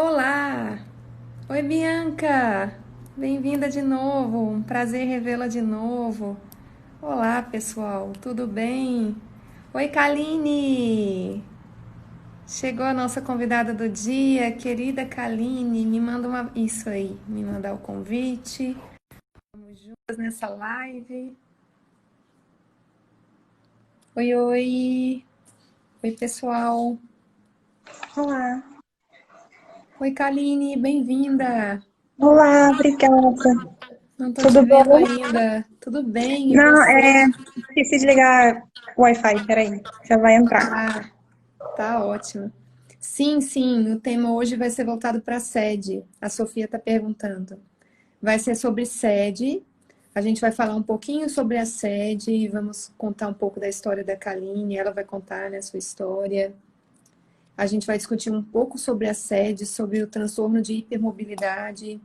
Olá! Oi, Bianca! Bem-vinda de novo, um prazer revê-la de novo. Olá, pessoal, tudo bem? Oi, Kaline! Chegou a nossa convidada do dia, querida Kaline, me manda isso aí, me mandar o convite. Vamos juntas nessa live. Oi, oi! Oi, pessoal! Olá. Oi, Kaline, bem-vinda! Olá, obrigada. Não tô te Tudo vendo bom? ainda. Tudo bem, e Não, você? esqueci de ligar o Wi-Fi, peraí, já vai entrar. Ah, tá ótimo. Sim, sim, o tema hoje vai ser voltado para a sede. A Sofia está perguntando. Vai ser sobre sede. A gente vai falar um pouquinho sobre a sede, vamos contar um pouco da história da Kaline, ela vai contar, né, a sua história. A gente vai discutir um pouco sobre a sede, sobre o transtorno de hipermobilidade,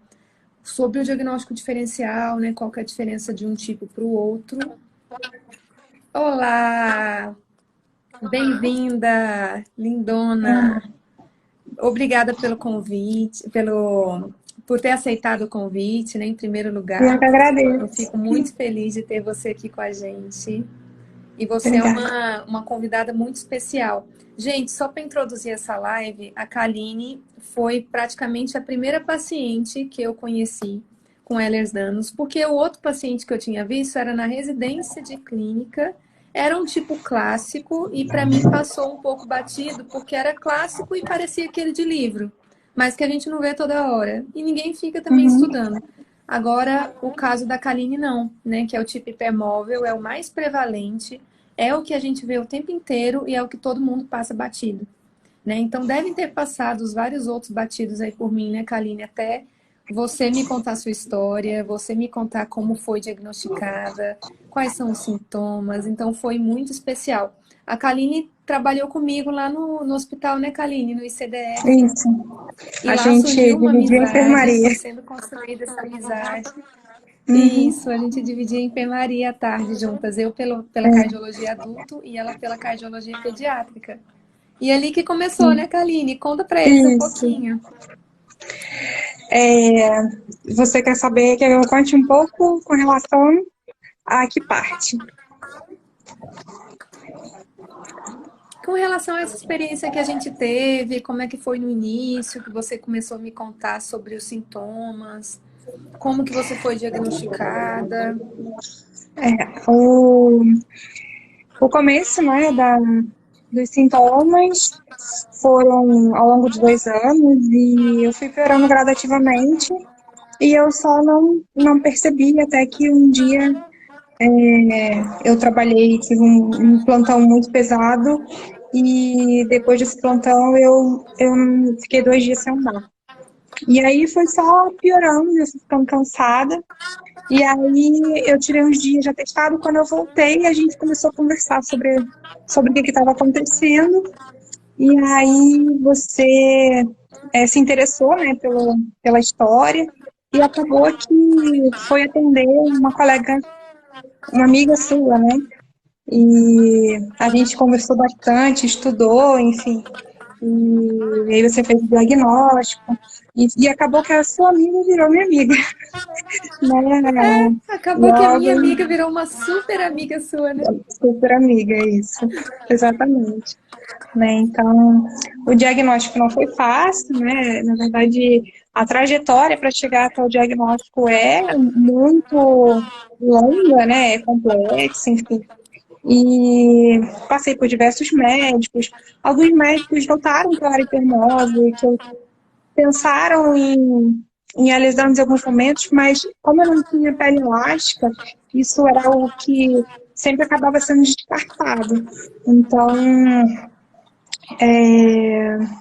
sobre o diagnóstico diferencial, né, qual que é a diferença de um tipo para o outro. Olá, bem-vinda, lindona. Obrigada pelo convite, por ter aceitado o convite, né, em primeiro Eu lugar. que Eu agradeço. fico muito feliz de ter você aqui com a gente. E você é Obrigada. uma convidada muito especial. Gente, só para introduzir essa live, a Kaline foi praticamente a primeira paciente que eu conheci com Ehlers-Danlos, porque o outro paciente que eu tinha visto era na residência de clínica, era um tipo clássico e para mim passou um pouco batido, porque era clássico e parecia aquele de livro, mas que a gente não vê toda hora e ninguém fica também Uhum. estudando. Agora, o caso da Kaline não, né? Que é o tipo hipermóvel, é o mais prevalente, é o que a gente vê o tempo inteiro e é o que todo mundo passa batido, né? Então, devem ter passado os vários outros batidos aí por mim, né, Kaline? Até você me contar a sua história, você me contar como foi diagnosticada, quais são os sintomas. Então, foi muito especial. A Kaline trabalhou comigo lá no hospital, né, Kaline? No ICDF. Isso. E A lá gente surgiu uma dividiu a amizade, enfermaria. foi sendo construída essa amizade. Uhum. Isso, a gente dividia enfermaria à tarde juntas, eu pela É, cardiologia adulto e ela pela cardiologia pediátrica. E ali que começou, né, sim. Kaline? Conta pra eles um Isso. pouquinho. É, você quer saber que eu conte um pouco com relação a que parte? Com relação a essa experiência que a gente teve, como é que foi no início, que você começou a me contar sobre os sintomas, como que você foi diagnosticada. O, o começo, né, dos sintomas foram ao longo de 2 anos e eu fui piorando gradativamente e eu só não percebi até que um dia eu trabalhei, tive um plantão muito pesado e depois desse plantão eu fiquei 2 dias sem andar. E aí foi só piorando, eu fui ficando cansada. E aí eu tirei uns dias de atestado, quando eu voltei a gente começou a conversar sobre o que estava acontecendo. E aí você se interessou, né, pela história e acabou que foi atender uma colega, uma amiga sua, né? E a gente conversou bastante, estudou, enfim. E aí você fez o diagnóstico e acabou que a sua amiga virou minha amiga, né? Acabou que a minha Logo, amiga virou uma super amiga sua, né? super amiga, isso, exatamente. Né? Então, o diagnóstico não foi fácil, né? Na verdade, a trajetória para chegar até o diagnóstico é muito longa, né? É complexa, enfim. E passei por diversos médicos. Alguns médicos notaram que eu era hipermóvel, que eu pensaram em alisar em alguns momentos, mas como eu não tinha pele elástica, isso era o que sempre acabava sendo descartado. Então,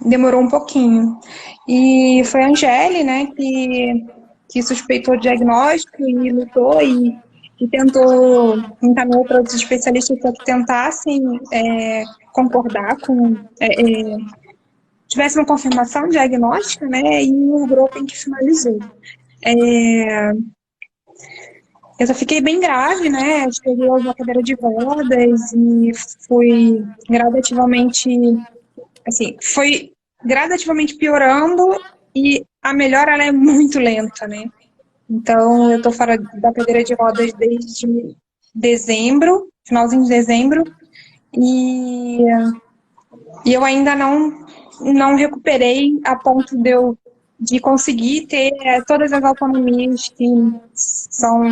demorou um pouquinho. E foi a Angele, né, que suspeitou o diagnóstico e lutou e tentou encaminhar para outros especialistas para que tentassem concordar com, tivesse uma confirmação diagnóstica, né, e o grupo em que finalizou. Eu só fiquei bem grave, né, cheguei a usar cadeira de rodas e fui gradativamente, assim, foi gradativamente piorando e a melhora ela é muito lenta, né? Então, eu tô fora da cadeira de rodas desde dezembro, finalzinho de dezembro, e, e eu ainda não recuperei a ponto de conseguir ter todas as autonomias que são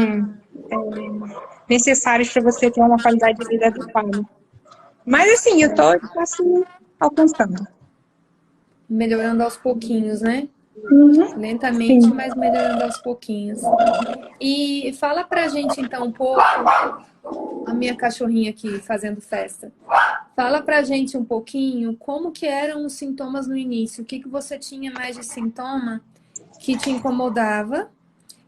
necessárias para você ter uma qualidade de vida adequada. Mas assim, eu tô assim, alcançando. Melhorando aos pouquinhos, né? Uhum. Lentamente, Sim. mas melhorando aos pouquinhos. E fala pra gente então um pouco, a minha cachorrinha aqui fazendo festa. Fala pra gente um pouquinho como que eram os sintomas no início, o que que você tinha mais de sintoma que te incomodava.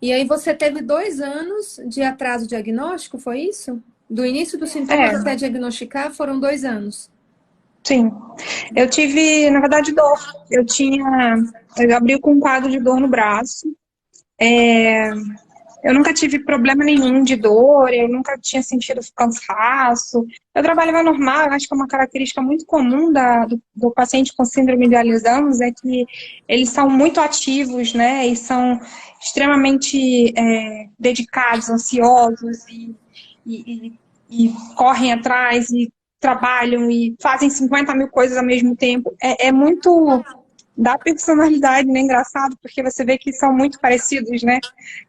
E aí você teve 2 anos de atraso diagnóstico, foi isso? Do início dos sintomas É, até diagnosticar foram 2 anos. sim. Eu tive, na verdade, dor. Eu abri com um quadro de dor no braço. Eu nunca tive problema nenhum de dor, eu nunca tinha sentido cansaço. Eu trabalhava normal, eu acho que é uma característica muito comum do paciente com síndrome de Alzheimer é que eles são muito ativos, né? E são extremamente dedicados, ansiosos e correm atrás e trabalham e fazem 50 mil coisas ao mesmo tempo. É muito da personalidade, né? Engraçado, porque você vê que são muito parecidos, né?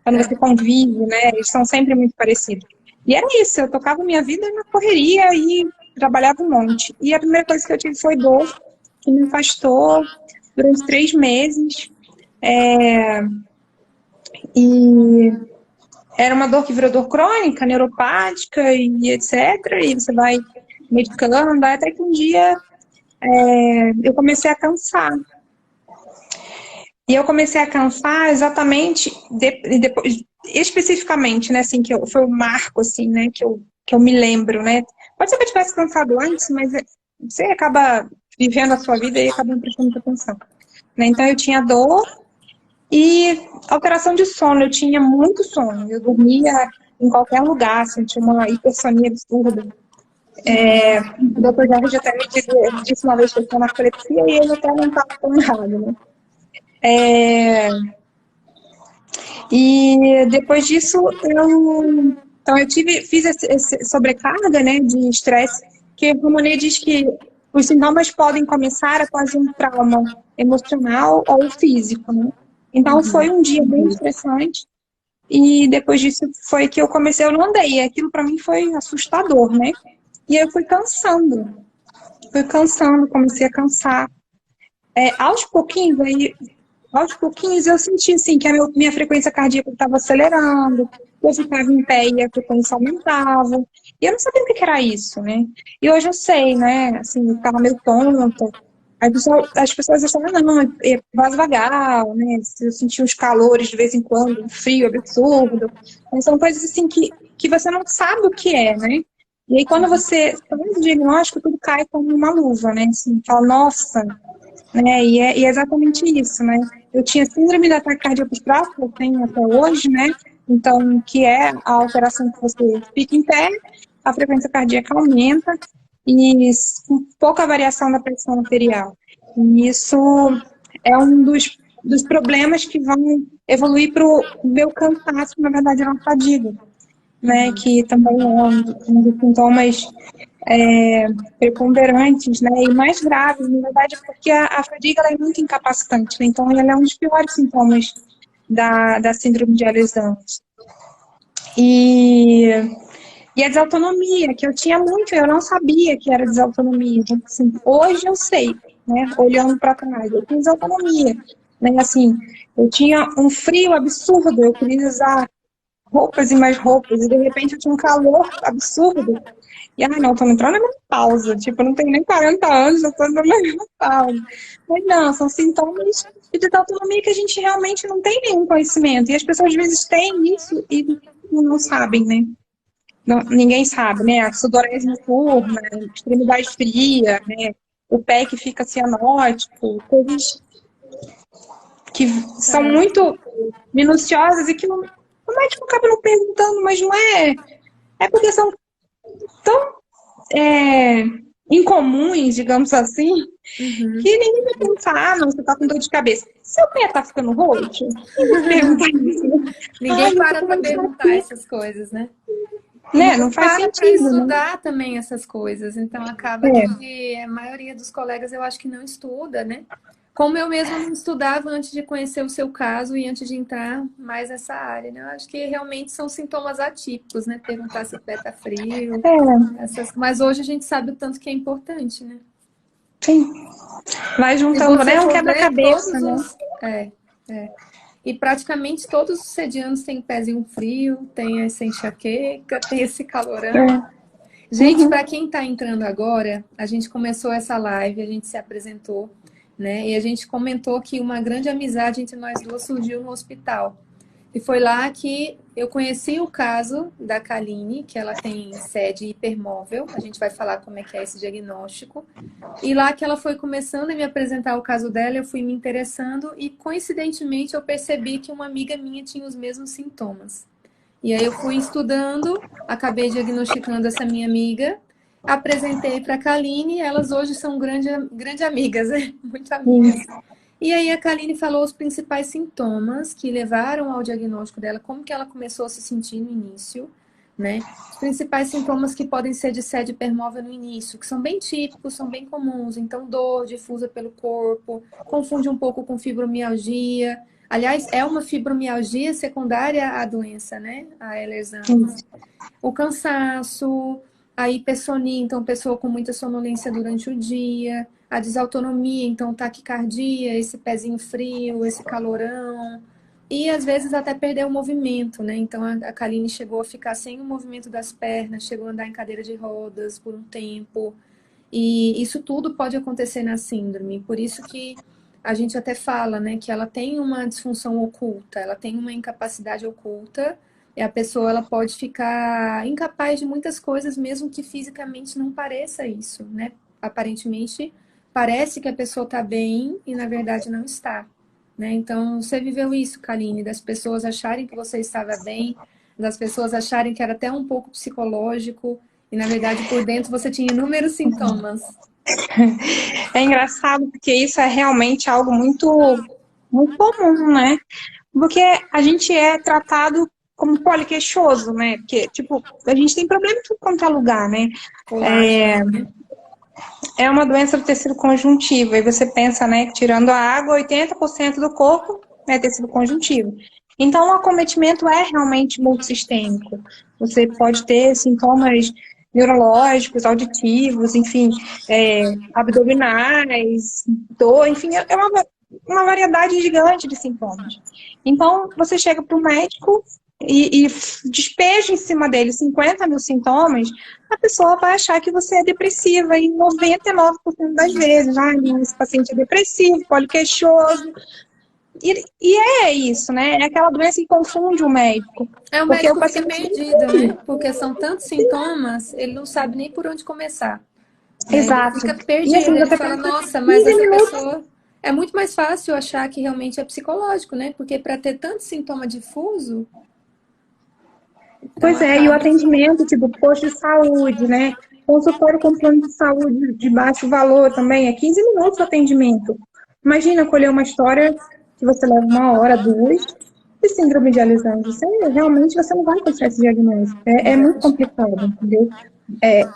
Quando você convive, né? Eles são sempre muito parecidos. E era isso, eu tocava minha vida na correria e trabalhava um monte. E a primeira coisa que eu tive foi dor, que me afastou durante 3 meses. E era uma dor que virou dor crônica, neuropática e etc. E você vai medicando, até que um dia eu comecei a cansar. E eu comecei a cansar exatamente depois, especificamente, né, assim, foi o marco, assim, né, que eu me lembro, né. Pode ser que eu tivesse cansado antes, mas você acaba vivendo a sua vida e acaba não prestando muita atenção. Né? Então eu tinha dor e alteração de sono, eu tinha muito sono, eu dormia em qualquer lugar, assim, tinha uma hipersonia absurda. O doutor Jorge até me disse uma vez que eu tinha narcolepsia e ele até não estava tão errado, né. E depois disso, então fiz essa sobrecarga, né, de estresse, que a Ramonet diz que os sintomas podem começar após um trauma emocional ou físico, né? Então foi um dia bem estressante e depois disso foi que eu não andei, e aquilo para mim foi assustador, né? E aí eu fui cansando, comecei a cansar. Aos pouquinhos eu senti assim, que a minha frequência cardíaca estava acelerando, eu ficava em pé e a frequência aumentava. E eu não sabia o que era isso, né? E hoje eu sei, né? Assim, eu ficava meio tonta. As pessoas achavam, não, é vasovagal, né? Eu sentia uns calores de vez em quando, um frio absurdo. Mas são coisas assim que você não sabe o que é, né? E aí quando você faz o diagnóstico, tudo cai como uma luva, né? Assim, fala, nossa, né? E é exatamente isso, né? Eu tinha síndrome do ataque cardíaco fraco, eu tenho até hoje, né? Então, que é a alteração que você fica em pé, a frequência cardíaca aumenta e com pouca variação da pressão arterial. E isso é um dos problemas que vão evoluir para o meu cansaço, que na verdade é uma fadiga, né? Que também é um dos sintomas preponderantes, né, e mais graves, na verdade, porque a fadiga ela é muito incapacitante, né, então ela é um dos piores sintomas da síndrome de Alexander. E, e a desautonomia, que eu tinha muito, eu não sabia que era desautonomia. Então, assim, hoje eu sei, né, olhando para trás, eu tinha desautonomia. Né, assim, eu tinha um frio absurdo, eu queria usar roupas e mais roupas, e de repente eu tinha um calor absurdo. E, não, tô entrando na menopausa. Tipo, eu não tenho nem 40 anos, eu tô entrando na menopausa. Mas não, são sintomas de desautonomia que a gente realmente não tem nenhum conhecimento. E as pessoas às vezes têm isso e não sabem, né? Não, ninguém sabe, né? A sudorese noturna, extremidade fria, né? O pé que fica cianótico, coisas que são muito minuciosas e que o médico acaba não perguntando, mas não é. É porque são tão incomuns, digamos assim, Uhum. que ninguém vai pensar, ah, não, você tá com dor de cabeça. Seu pé tá ficando roxo? Quem vai se perguntar isso? Ninguém Ai, eu tô para com para uma perguntar enxaqueca. essas coisas, né? E Né? ninguém Não faz para para sentido, né? estudar também essas coisas. Então, acaba É, que a maioria dos colegas eu acho que não estuda, né? Como eu mesma não estudava antes de conhecer o seu caso e antes de entrar mais nessa área, né? Eu acho que realmente são sintomas atípicos, né? Perguntar se o pé tá frio, é, essas... Mas hoje a gente sabe o tanto que é importante, né? sim. Vai Se juntando, você né? Um for ver, quebra-cabeça, todos né? os... É. E praticamente todos os sedianos têm pezinho frio, tem essa enxaqueca, tem esse calorão. É. Gente, Uhum. para quem está entrando agora, a gente começou essa live, a gente se apresentou, né? E a gente comentou que uma grande amizade entre nós duas surgiu no hospital. E foi lá que eu conheci o caso da Kaline, que ela tem sede hipermóvel. A gente vai falar como é que é esse diagnóstico. E lá que ela foi começando a me apresentar o caso dela, eu fui me interessando e coincidentemente eu percebi que uma amiga minha tinha os mesmos sintomas. E aí eu fui estudando, acabei diagnosticando essa minha amiga, apresentei para a Kaline, elas hoje são grande amigas, né? Muito amigas. Sim. E aí a Kaline falou os principais sintomas que levaram ao diagnóstico dela, como que ela começou a se sentir no início, né? Os principais sintomas que podem ser de sede hipermóvel no início, que são bem típicos, são bem comuns. Então, dor difusa pelo corpo, confunde um pouco com fibromialgia. Aliás, é uma fibromialgia secundária à doença, né? A Ehlers-Danlos. O cansaço, a hipersonia, então pessoa com muita sonolência durante o dia, a desautonomia, então taquicardia, esse pezinho frio, esse calorão, e às vezes até perder o movimento, né? Então a Kaline chegou a ficar sem o movimento das pernas, chegou a andar em cadeira de rodas por um tempo, e isso tudo pode acontecer na síndrome, por isso que a gente até fala, né, que ela tem uma disfunção oculta, ela tem uma incapacidade oculta, e a pessoa ela pode ficar incapaz de muitas coisas, mesmo que fisicamente não pareça isso, né? Aparentemente, parece que a pessoa está bem e na verdade não está, né? Então, você viveu isso, Kaline, das pessoas acharem que você estava bem, das pessoas acharem que era até um pouco psicológico, e na verdade por dentro você tinha inúmeros sintomas. É engraçado porque isso é realmente algo muito, muito comum, né? Porque a gente é tratado como poliqueixoso, né? Porque, tipo, a gente tem problema em tudo quanto é lugar, né? Colágeno, né? É uma doença do tecido conjuntivo. E você pensa, né, que tirando a água, 80% do corpo é tecido conjuntivo. Então, o acometimento é realmente multissistêmico. Você pode ter sintomas neurológicos, auditivos, enfim, abdominais, dor, enfim, é uma variedade gigante de sintomas. Então, você chega para o médico e despeja em cima dele 50 mil sintomas, a pessoa vai achar que você é depressiva em 99% das vezes. Ah, não, esse paciente é depressivo, poliqueixoso. E é isso, né? É aquela doença que confunde o médico. É, o Porque o médico fica paciente não perdido, tem. né? Porque são tantos sintomas, ele não sabe nem por onde começar, né? Ele Exato. fica E perdido, assim, ele você fala, pensa nossa, mas 15 essa minutos. pessoa... É muito mais fácil achar que realmente é psicológico, né? Porque para ter tanto sintoma difuso, então Pois é, e o acaba que... atendimento, tipo, posto de saúde, né? Consultório com plano de saúde de baixo valor também, é 15 minutos o atendimento. Imagina colher uma história que você leva 1 hora, 2, de síndrome de Alexandre. Realmente você não vai encontrar esse diagnóstico. É muito Verdade. complicado, entendeu?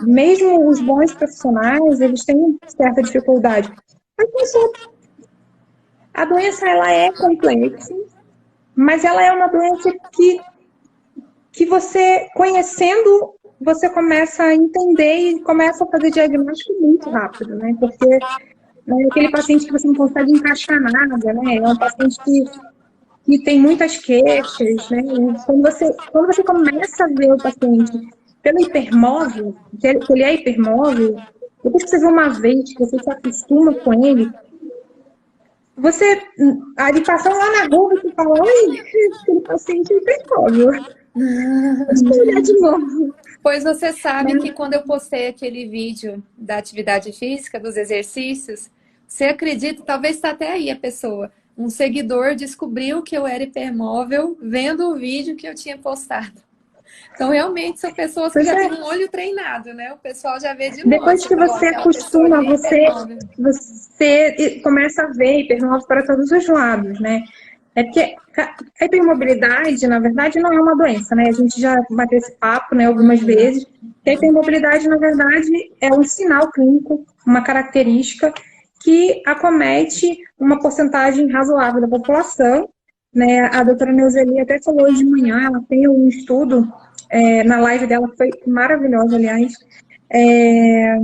Mesmo os bons profissionais, eles têm certa dificuldade. Mas a doença, ela é complexa, mas ela é uma doença que você, conhecendo, você começa a entender e começa a fazer diagnóstico muito rápido, né? Porque é aquele paciente que você não consegue encaixar nada, né? É um paciente que tem muitas queixas, né? E quando você começa a ver o paciente pelo hipermóvel, que ele é hipermóvel, depois que você vê uma vez, que você se acostuma com ele, você, ali passando lá na rua, você fala, oi, aquele paciente é hipermóvel. Deixa eu olhar de novo, Pois você sabe que né? quando eu postei aquele vídeo da atividade física, dos exercícios, você acredita, talvez está até aí a pessoa, um seguidor descobriu que eu era hipermóvel vendo o vídeo que eu tinha postado. Então, realmente, são pessoas que Pois já é. têm um olho treinado, né? O pessoal já vê de longe. Depois Você que falou, você aquela pessoa acostuma, ali é hipermóvel. você começa a ver hipermóvel para todos os lados, né? É porque a hipermobilidade, na verdade, não é uma doença, né? A gente já bateu esse papo, né, algumas vezes. Que a hipermobilidade, na verdade, é um sinal clínico, uma característica que acomete uma porcentagem razoável da população, né? A doutora Neuzeli até falou hoje de manhã, ela tem um estudo na live dela, que foi maravilhosa, aliás. É,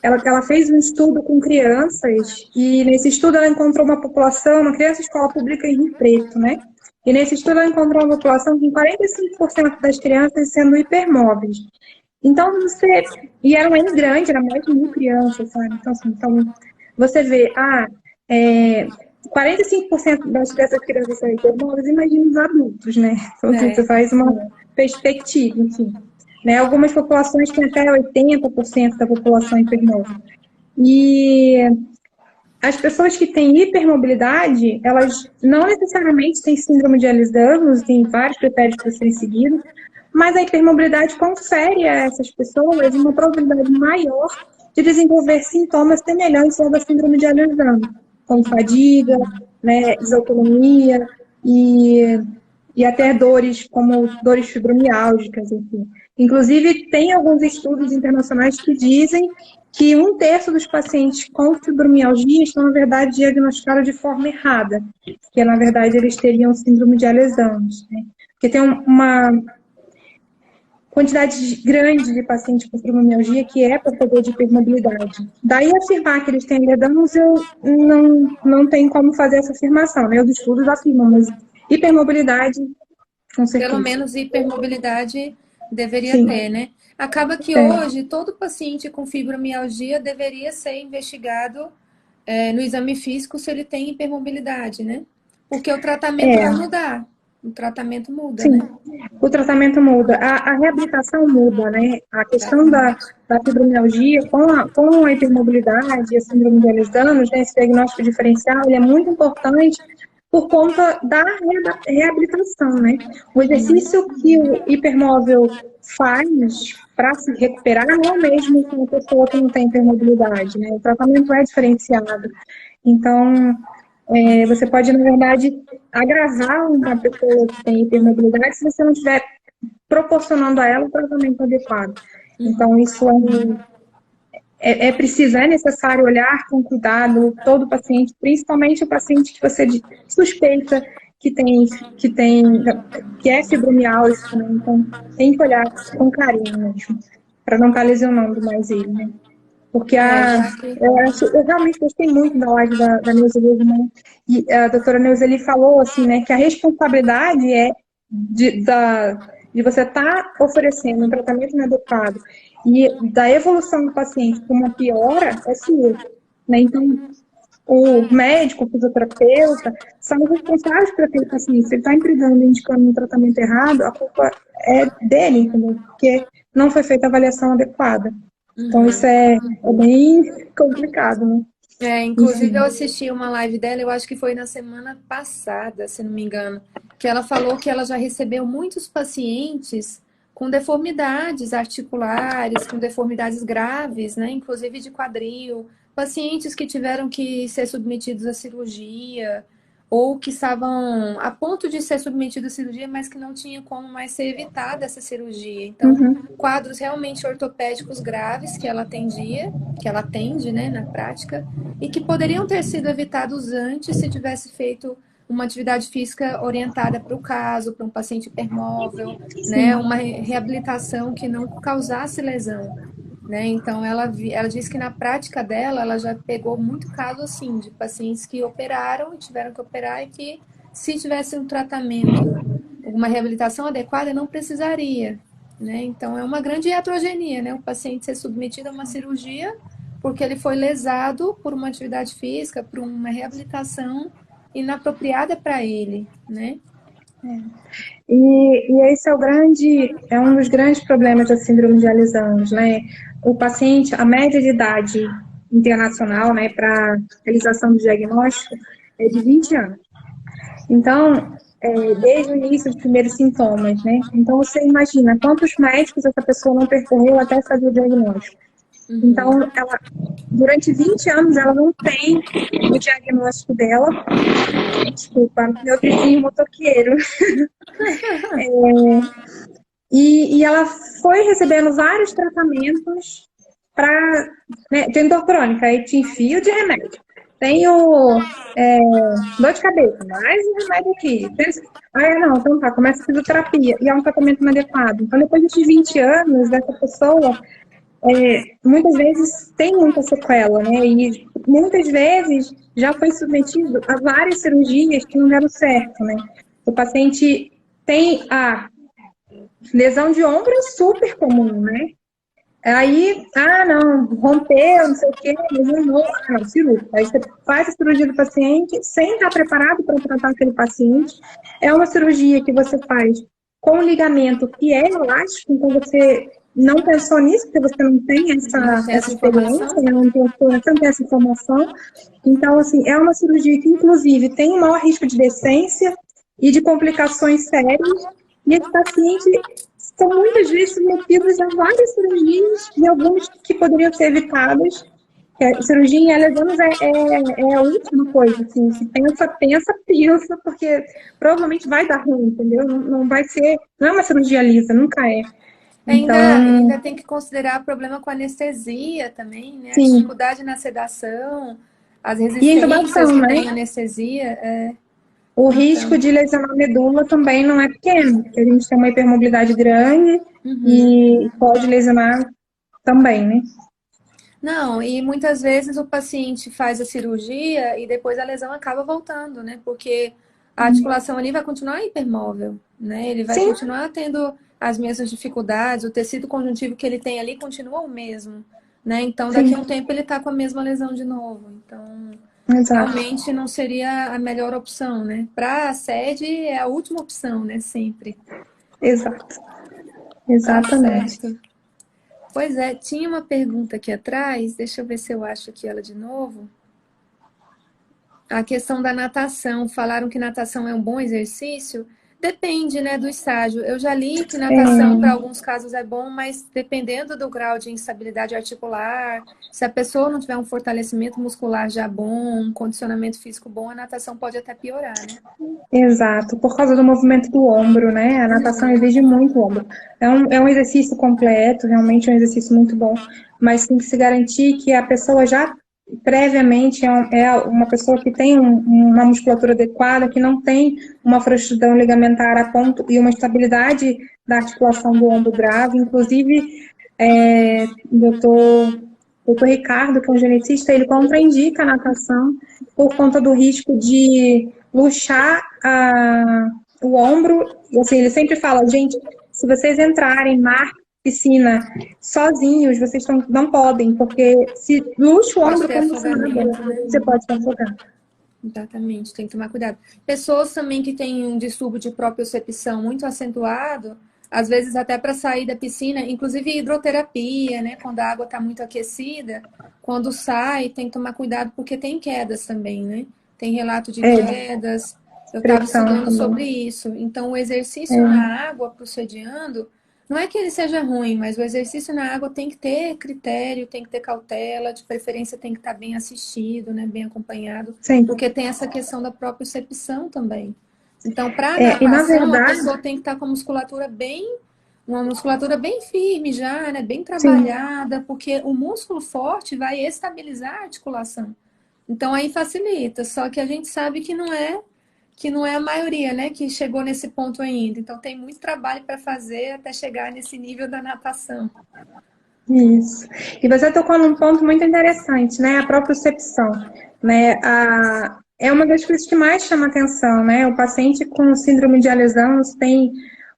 ela fez um estudo com crianças e nesse estudo ela encontrou uma população, uma criança de escola pública em Rio Preto, né? E nesse estudo ela encontrou uma população com 45% das crianças sendo hipermóveis. Então você. E era um N grande, era mais de 1.000 crianças, sabe? Então, assim, você vê, 45% dessas crianças são hipermóveis, imagina os adultos, né? Então, assim, você faz uma perspectiva, enfim. Né? Algumas populações têm até 80% da população hipermóvel. E as pessoas que têm hipermobilidade, elas não necessariamente têm síndrome de Ehlers-Danlos, tem vários critérios para serem seguidos, mas a hipermobilidade confere a essas pessoas uma probabilidade maior de desenvolver sintomas semelhantes ao da síndrome de Ehlers-Danlos, como fadiga, né, desautonomia e até dores como dores fibromiálgicas, enfim. Inclusive, tem alguns estudos internacionais que dizem que 1/3 dos pacientes com fibromialgia estão, na verdade, diagnosticados de forma errada, que, na verdade, eles teriam síndrome de Ehlers-Danlos, né? Porque tem uma quantidade grande de pacientes com fibromialgia que é portador de hipermobilidade. Daí, afirmar que eles têm Ehlers-Danlos, eu não tenho como fazer essa afirmação, né? Os estudos afirmam, mas hipermobilidade, com Pelo certeza. menos hipermobilidade deveria Sim, ter, né? Acaba que é. hoje todo paciente com fibromialgia deveria ser investigado no exame físico se ele tem hipermobilidade, né? Porque o tratamento vai É, mudar. O tratamento muda, sim. né? O tratamento muda, a reabilitação muda, né? A questão Exatamente. da fibromialgia com a hipermobilidade e a síndrome de Ehlers-Danlos, né, esse diagnóstico diferencial, ele é muito importante por conta da reabilitação, né? O exercício que o hipermóvel faz para se recuperar não é o mesmo que uma pessoa que não tem hipermobilidade, né? O tratamento é diferenciado. Então, você pode, na verdade, agravar uma pessoa que tem hipermobilidade se você não estiver proporcionando a ela o tratamento adequado. Então, isso é preciso, é necessário olhar com cuidado todo paciente, principalmente o paciente que você suspeita que é fibromialgia, né? Então, tem que olhar com carinho mesmo, para não estar lesionando mais ele, né? Porque Já que eu realmente gostei muito da live da Neuzeli, né? E a doutora Neuzeli falou assim, né, que a responsabilidade é de você estar oferecendo um tratamento inadequado e da evolução do paciente para uma piora é sua, né? Então, o médico, o fisioterapeuta, são os responsáveis por aquele paciente. Se ele está empregando e indicando um tratamento errado, a culpa é dele, entendeu? Porque não foi feita a avaliação adequada. Então, isso é bem complicado, né? inclusive eu Enfim. assisti uma live dela, eu acho que foi na semana passada, se não me engano, que ela falou que ela já recebeu muitos pacientes com deformidades articulares, com deformidades graves, né? Inclusive de quadril, pacientes que tiveram que ser submetidos à cirurgia ou que estavam a ponto de ser submetidos à cirurgia, mas que não tinha como mais ser evitada essa cirurgia. Então, Uhum. quadros realmente ortopédicos graves que ela atendia, que ela atende, né, na prática, e que poderiam ter sido evitados antes se tivesse feito uma atividade física orientada para o caso, para um paciente hipermóvel, né, Sim. uma reabilitação que não causasse lesão. Né? Então, ela disse que na prática dela, ela já pegou muito caso assim, de pacientes que operaram e tiveram que operar e que, se tivesse um tratamento, uma reabilitação adequada, não precisaria. Né? Então, é uma grande heterogeneia, né? O paciente ser submetido a uma cirurgia porque ele foi lesado por uma atividade física, por uma reabilitação inapropriada para ele, né? E esse é um dos grandes problemas da síndrome de Ehlers-Danlos, né? O paciente, a média de idade internacional, né, para realização do diagnóstico é de 20 anos. Então, desde o início dos primeiros sintomas, né? Então, você imagina quantos médicos essa pessoa não percorreu até fazer o diagnóstico. Então, Uhum. durante 20 anos, ela não tem o diagnóstico dela. Desculpa, meu vizinho motoqueiro. E ela foi recebendo vários tratamentos para, né, tem dor crônica, aí te enfio de remédio. Tenho dor de cabeça, mais um remédio aqui. Não, então tá, começa a fisioterapia. E é um tratamento inadequado. Então, depois desses 20 anos, essa pessoa muitas vezes tem muita sequela, né? E muitas vezes já foi submetido a várias cirurgias que não deram certo, né? O paciente tem a lesão de ombro é super comum, né? Aí, não, rompeu, não sei o quê, lesionou, não, cirúrgico. Aí você faz a cirurgia do paciente sem estar preparado para tratar aquele paciente. É uma cirurgia que você faz com um ligamento que é elástico, então você não pensou nisso, porque você não tem Não tem essa essa experiência, informação? né? Você não tem essa informação. Então, assim, é uma cirurgia que, inclusive, tem um maior risco de decência e de complicações sérias. E esse paciente são muitas vezes submetidos a várias cirurgias e algumas que poderiam ser evitadas. A cirurgia em lesões é a última coisa, assim, se pensa, porque provavelmente vai dar ruim, entendeu? Não vai ser, não é uma cirurgia lisa, nunca é. Ainda Então, tem que considerar problema com anestesia também, né? A sim. dificuldade na sedação, as E a resistências intubação, que né? tem a anestesia. O risco Então, de lesionar a medula também não é pequeno, porque a gente tem uma hipermobilidade grande uhum. e pode lesionar também, né? Não, e muitas vezes o paciente faz a cirurgia e depois a lesão acaba voltando, né? Porque a articulação ali vai continuar hipermóvel, né? Ele vai Sim, continuar tendo as mesmas dificuldades, o tecido conjuntivo que ele tem ali continua o mesmo, né? Então, daqui a um sim, tempo ele tá com a mesma lesão de novo. Então, exato, realmente não seria a melhor opção, né? Para a sede é a última opção, né? Sempre. exato, Tá exatamente. certo. Pois é, tinha uma pergunta aqui atrás, deixa eu ver se eu acho aqui ela de novo. A questão da natação, falaram que natação é um bom exercício? Depende, né, do estágio. Eu já li que natação para É, alguns casos é bom, mas dependendo do grau de instabilidade articular, se a pessoa não tiver um fortalecimento muscular já bom, um condicionamento físico bom, a natação pode até piorar, né? exato, por causa do movimento do ombro, né? A natação exige muito ombro. É um exercício completo, realmente é um exercício muito bom, mas tem que se garantir que a pessoa já previamente é uma pessoa que tem uma musculatura adequada, que não tem uma frouxidão ligamentar a ponto e uma estabilidade da articulação do ombro grave. Inclusive, doutor Ricardo, que é um geneticista, ele contraindica a natação por conta do risco de luxar o ombro. E, assim, ele sempre fala, gente, se vocês entrarem mar, piscina, sozinhos, vocês não podem, porque se luxa o Pode ombro ter quando você nada, afogamento, né? você pode se afogar. Exatamente, tem que tomar cuidado. Pessoas também que têm um distúrbio de propriocepção muito acentuado, às vezes até para sair da piscina, inclusive hidroterapia, né? Quando a água está muito aquecida, quando sai, tem que tomar cuidado porque tem quedas também, né? Tem relato de quedas. Eu estava Pressão estudando também. sobre isso. Então, o exercício na água, procediando, não é que ele seja ruim, mas o exercício na água tem que ter critério, tem que ter cautela, de preferência tem que estar bem assistido, né? Bem acompanhado Sim. porque tem essa questão da propriocepção também. Então, para a E na natação, a verdade, pessoa tem que estar com a musculatura uma musculatura bem firme já, né? Bem sim. trabalhada, porque o músculo forte vai estabilizar a articulação. Então, aí facilita. Só que a gente sabe que não é a maioria, né? Que chegou nesse ponto ainda. Então, tem muito trabalho para fazer até chegar nesse nível da natação. Isso. E você tocou num ponto muito interessante, né? A propriocepção, né? É uma das coisas que mais chama atenção, né? O paciente com síndrome de Ehlers-Danlos tem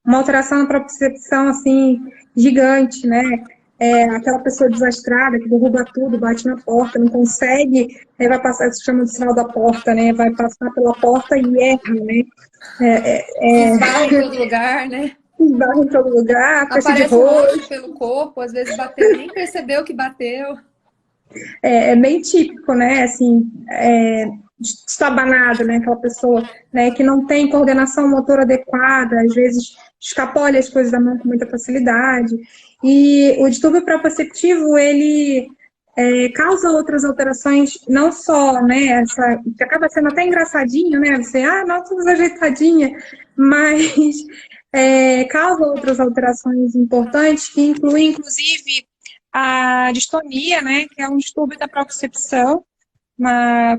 uma alteração na propriocepção, assim, gigante, né? Aquela pessoa desastrada que derruba tudo, bate na porta, não consegue, aí vai passar, se chama de sinal da porta, né? Vai passar pela porta e erra, né? Se esbarra em todo lugar, né? Esbarra em todo lugar, fecha de Aparece um osso rosto. pelo corpo, às vezes bateu, nem percebeu que bateu. É bem típico, né? Assim, estabanado, né? Aquela pessoa, né, que não tem coordenação motora adequada, às vezes escapole as coisas da mão com muita facilidade. E o distúrbio proprioceptivo, ele causa outras alterações, não só, né, essa, que acaba sendo até engraçadinho, né, você, nossa, desajeitadinha, mas causa outras alterações importantes, que incluem, inclusive, a distonia, né, que é um distúrbio da propriocepção,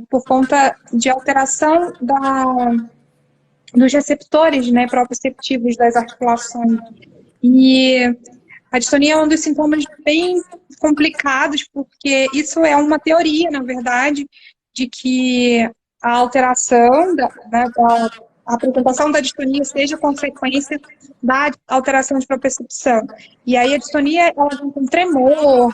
por conta de alteração dos receptores, né, proprioceptivos das articulações. E a distonia é um dos sintomas bem complicados, porque isso é uma teoria, na verdade, de que a alteração, a apresentação da distonia seja consequência da alteração de propriocepção. E aí a distonia, ela vem com tremor,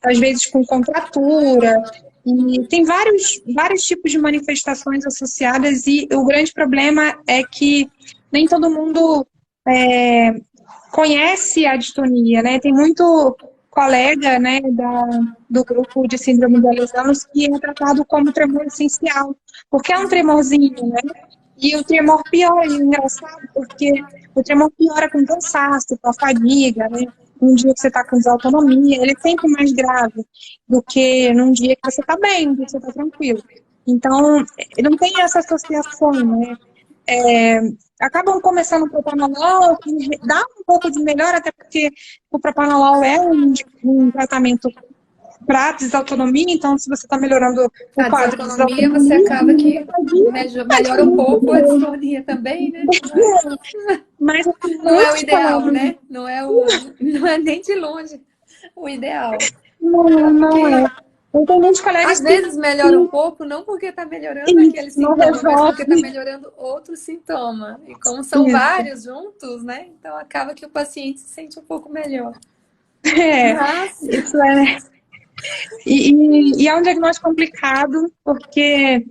às vezes com contratura, e tem vários tipos de manifestações associadas, e o grande problema é que nem todo mundo conhece a distonia, né? Tem muito colega, né, do grupo de síndrome de Ehlers-Danlos que é tratado como tremor essencial, porque é um tremorzinho, né? E o tremor piora, e é engraçado, porque o tremor piora com cansaço, com a fadiga, né? Um dia que você está com desautonomia, ele é sempre mais grave do que num dia que você está bem, um dia que você está tranquilo. Então, não tem essa associação, né? Acabam começando o propanolol, que dá um pouco de melhor, até porque o propanolol é um tratamento para desautonomia, então se você está melhorando o quadro de desautonomia, você acaba que melhora um pouco a distonia também, né? Mas não é o ideal, né? Não é nem de longe o ideal. Não é. Eu tenho muitos colegas às vezes melhora um pouco, não porque está melhorando aquele sintoma, mas porque está melhorando outro sintoma. E como são vários juntos, né? Então acaba que o paciente se sente um pouco melhor. Isso é. E é um diagnóstico complicado, porque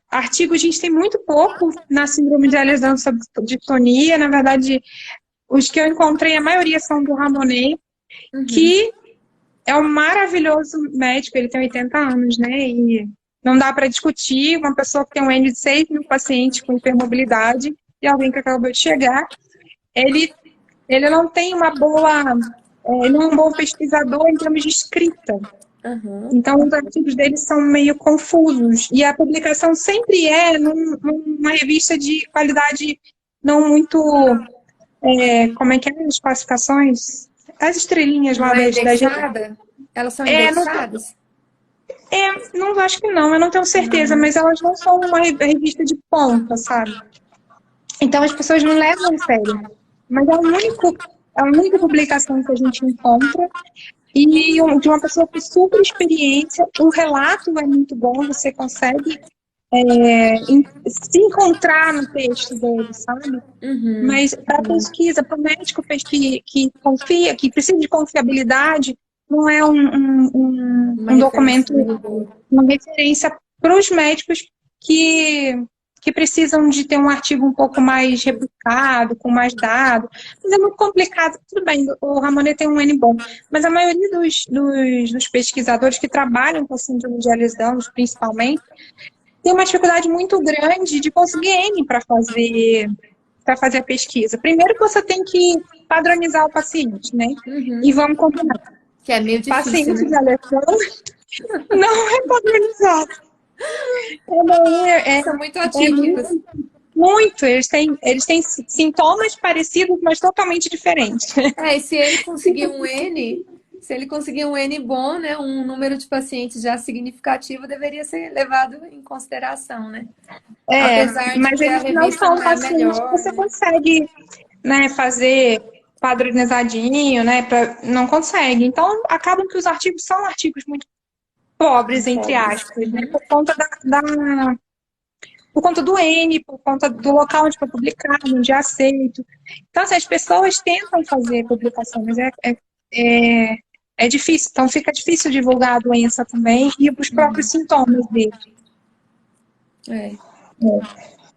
artigos a gente tem muito pouco na síndrome de Ehlers-Danlos sobre distonia. Na verdade, os que eu encontrei, a maioria são do Ramonet, que é um maravilhoso médico, ele tem 80 anos, né? E não dá para discutir. Uma pessoa que tem um N de 6 mil pacientes com hipermobilidade e alguém que acabou de chegar, ele não tem uma boa. Ele não é um bom pesquisador em termos de escrita. Então, os artigos dele são meio confusos. E a publicação sempre é numa revista de qualidade não muito. Como é que é as classificações? As estrelinhas lá da gente. Elas são indexadas? Não acho que não, eu não tenho certeza, mas elas não são uma revista de ponta, sabe? Então as pessoas não levam a sério. Mas é a única publicação que a gente encontra. E de uma pessoa com super experiência, o relato é muito bom, você consegue se encontrar no texto dele, sabe? Mas para pesquisa, para o médico que confia, que precisa de confiabilidade, não é um documento, uma referência para os médicos que precisam de ter um artigo um pouco mais rebuscado, com mais dados. Mas é muito complicado. Tudo bem, o Ramonet tem um N bom, mas a maioria dos pesquisadores que trabalham com a síndrome de Ehlers-Danlos, principalmente, tem uma dificuldade muito grande de conseguir N para fazer a pesquisa. Primeiro que você tem que padronizar o paciente, né? E vamos combinar. Que é meio difícil, paciente né? de Ehlers-Danlos não é padronizado. São muito atípicos. Muito. Eles têm sintomas parecidos, mas totalmente diferentes. E se ele conseguir um N... Se ele conseguir um N bom, né, um número de pacientes já significativo, deveria ser levado em consideração, né? Apesar mas de que eles não são pacientes que você consegue, né, fazer padronizadinho, né? Não consegue. Então, acabam que os artigos são artigos muito pobres, entre aspas, né? Por conta por conta do N, por conta do local onde foi publicado, onde é aceito. Então, assim, as pessoas tentam fazer publicação, mas é difícil. Então, fica difícil divulgar a doença também e os próprios sintomas dele.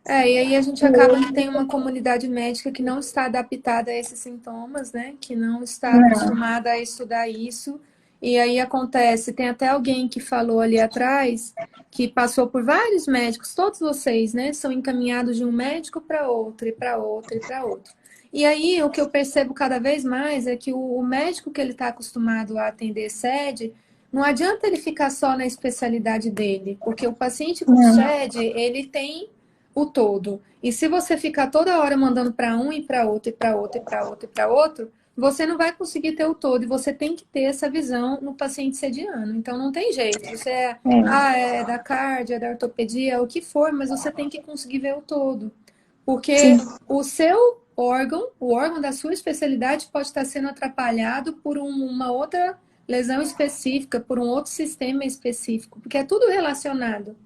E aí a gente acaba que tem uma comunidade médica que não está adaptada a esses sintomas, né? Que não está acostumada a estudar isso e aí acontece, tem até alguém que falou ali atrás, que passou por vários médicos, todos vocês, né, são encaminhados de um médico para outro, e para outro, e para outro. E aí, o que eu percebo cada vez mais é que o médico que ele está acostumado a atender SED, não adianta ele ficar só na especialidade dele, porque o paciente com Não. SED, ele tem o todo. E se você ficar toda hora mandando para um e para outro, e para outro, e para outro, e para outro, você não vai conseguir ter o todo. E você tem que ter essa visão no paciente sediano. Então, não tem jeito. Você É, é da cardio, é da ortopedia, é o que for, mas você tem que conseguir ver o todo. Porque sim, o seu órgão, o órgão da sua especialidade pode estar sendo atrapalhado por uma outra lesão específica, por um outro sistema específico, porque é tudo relacionado,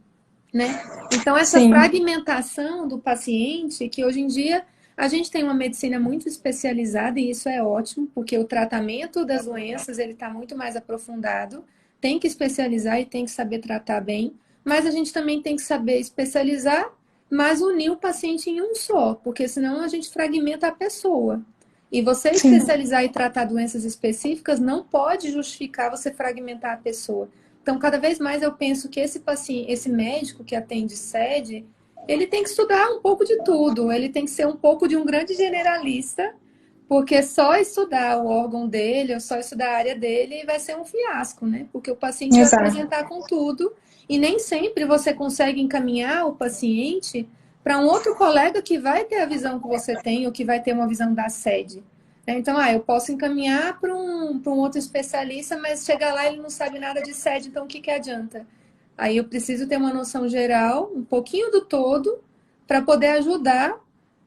né? Então, essa sim, fragmentação do paciente, que hoje em dia a gente tem uma medicina muito especializada, e isso é ótimo, porque o tratamento das doenças ele está muito mais aprofundado, tem que especializar e tem que saber tratar bem, mas a gente também tem que saber especializar, mas unir o paciente em um só, porque senão a gente fragmenta a pessoa. E você sim. especializar e tratar doenças específicas não pode justificar você fragmentar a pessoa. Então, cada vez mais eu penso que esse paciente, esse médico que atende sede, ele tem que estudar um pouco de tudo, ele tem que ser um pouco de um grande generalista, porque só estudar o órgão dele, ou só estudar a área dele, vai ser um fiasco, né? Porque o paciente vai Exato. apresentar com tudo, e nem sempre você consegue encaminhar o paciente para um outro colega que vai ter a visão que você tem, ou que vai ter uma visão da sede. Então, eu posso encaminhar para um outro especialista, mas chegar lá ele não sabe nada de sede, então o que adianta? Aí eu preciso ter uma noção geral, um pouquinho do todo, para poder ajudar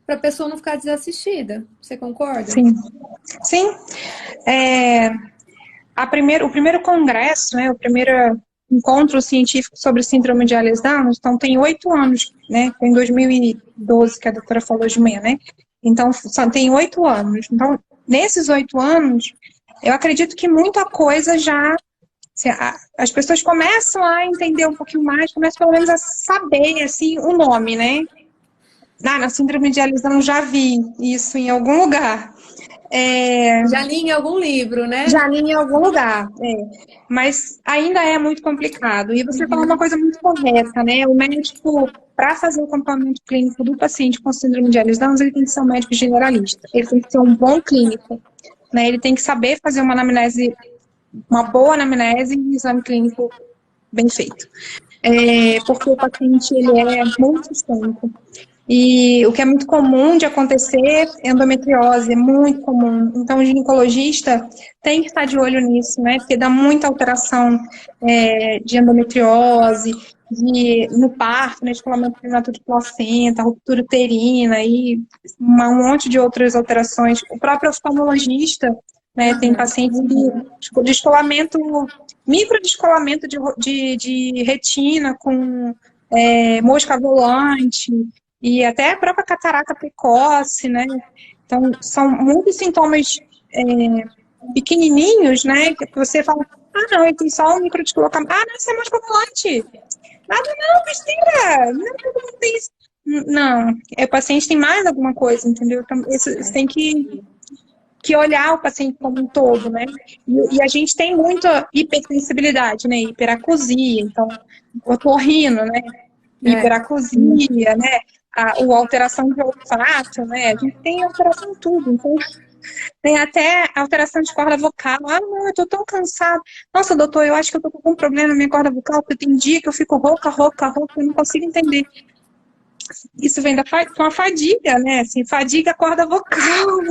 para a pessoa não ficar desassistida. Você concorda? Sim, sim. É, o primeiro congresso, né, o primeiro encontro científico sobre síndrome de Ehlers-Danlos, então tem 8 anos, né? Foi em 2012 que a doutora falou de manhã, né? Então, só tem 8 anos. Então, nesses 8 anos, eu acredito que muita coisa já assim, as pessoas começam a entender um pouquinho mais, começam pelo menos a saber assim, o nome, né? Na síndrome de Ehlers-Danlos já vi isso em algum lugar. É, Já li em algum livro, né? já li em algum lugar, mas ainda é muito complicado. E você falou uma coisa muito correta, né? O médico, para fazer o acompanhamento clínico do paciente com síndrome de Ehlers-Danlos, ele tem que ser um médico generalista. Ele tem que ser um bom clínico, né? Ele tem que saber fazer uma anamnese, uma boa anamnese e um exame clínico bem feito. Porque o paciente ele é multissistêmico. E o que é muito comum de acontecer, endometriose, é muito comum. Então, o ginecologista tem que estar de olho nisso, né? Porque dá muita alteração de endometriose, no parto, né? Descolamento prematuro de placenta, ruptura uterina e um monte de outras alterações. O próprio oftalmologista, né, tem pacientes de descolamento, microdescolamento de retina com mosca volante, e até a própria catarata precoce, né? Então, são muitos sintomas pequenininhos, né? Que você fala, não, ele tem só um microdescolocamento. Não, isso é mosca volante. Nada, não, besteira. Não tem isso. Não, o paciente tem mais alguma coisa, entendeu? Então, você tem que olhar o paciente como um todo, né? E a gente tem muita hipersensibilidade, né? Hiperacusia, então, otorrino, né? Hiperacusia, né? A alteração de olfato, né? A gente tem alteração em tudo. Então, tem até alteração de corda vocal. Não, eu tô tão cansada. Nossa, doutor, eu acho que eu tô com um problema na minha corda vocal, porque tem dia que eu fico rouca, eu não consigo entender. Isso vem com a fadiga, né? Assim, fadiga a corda vocal.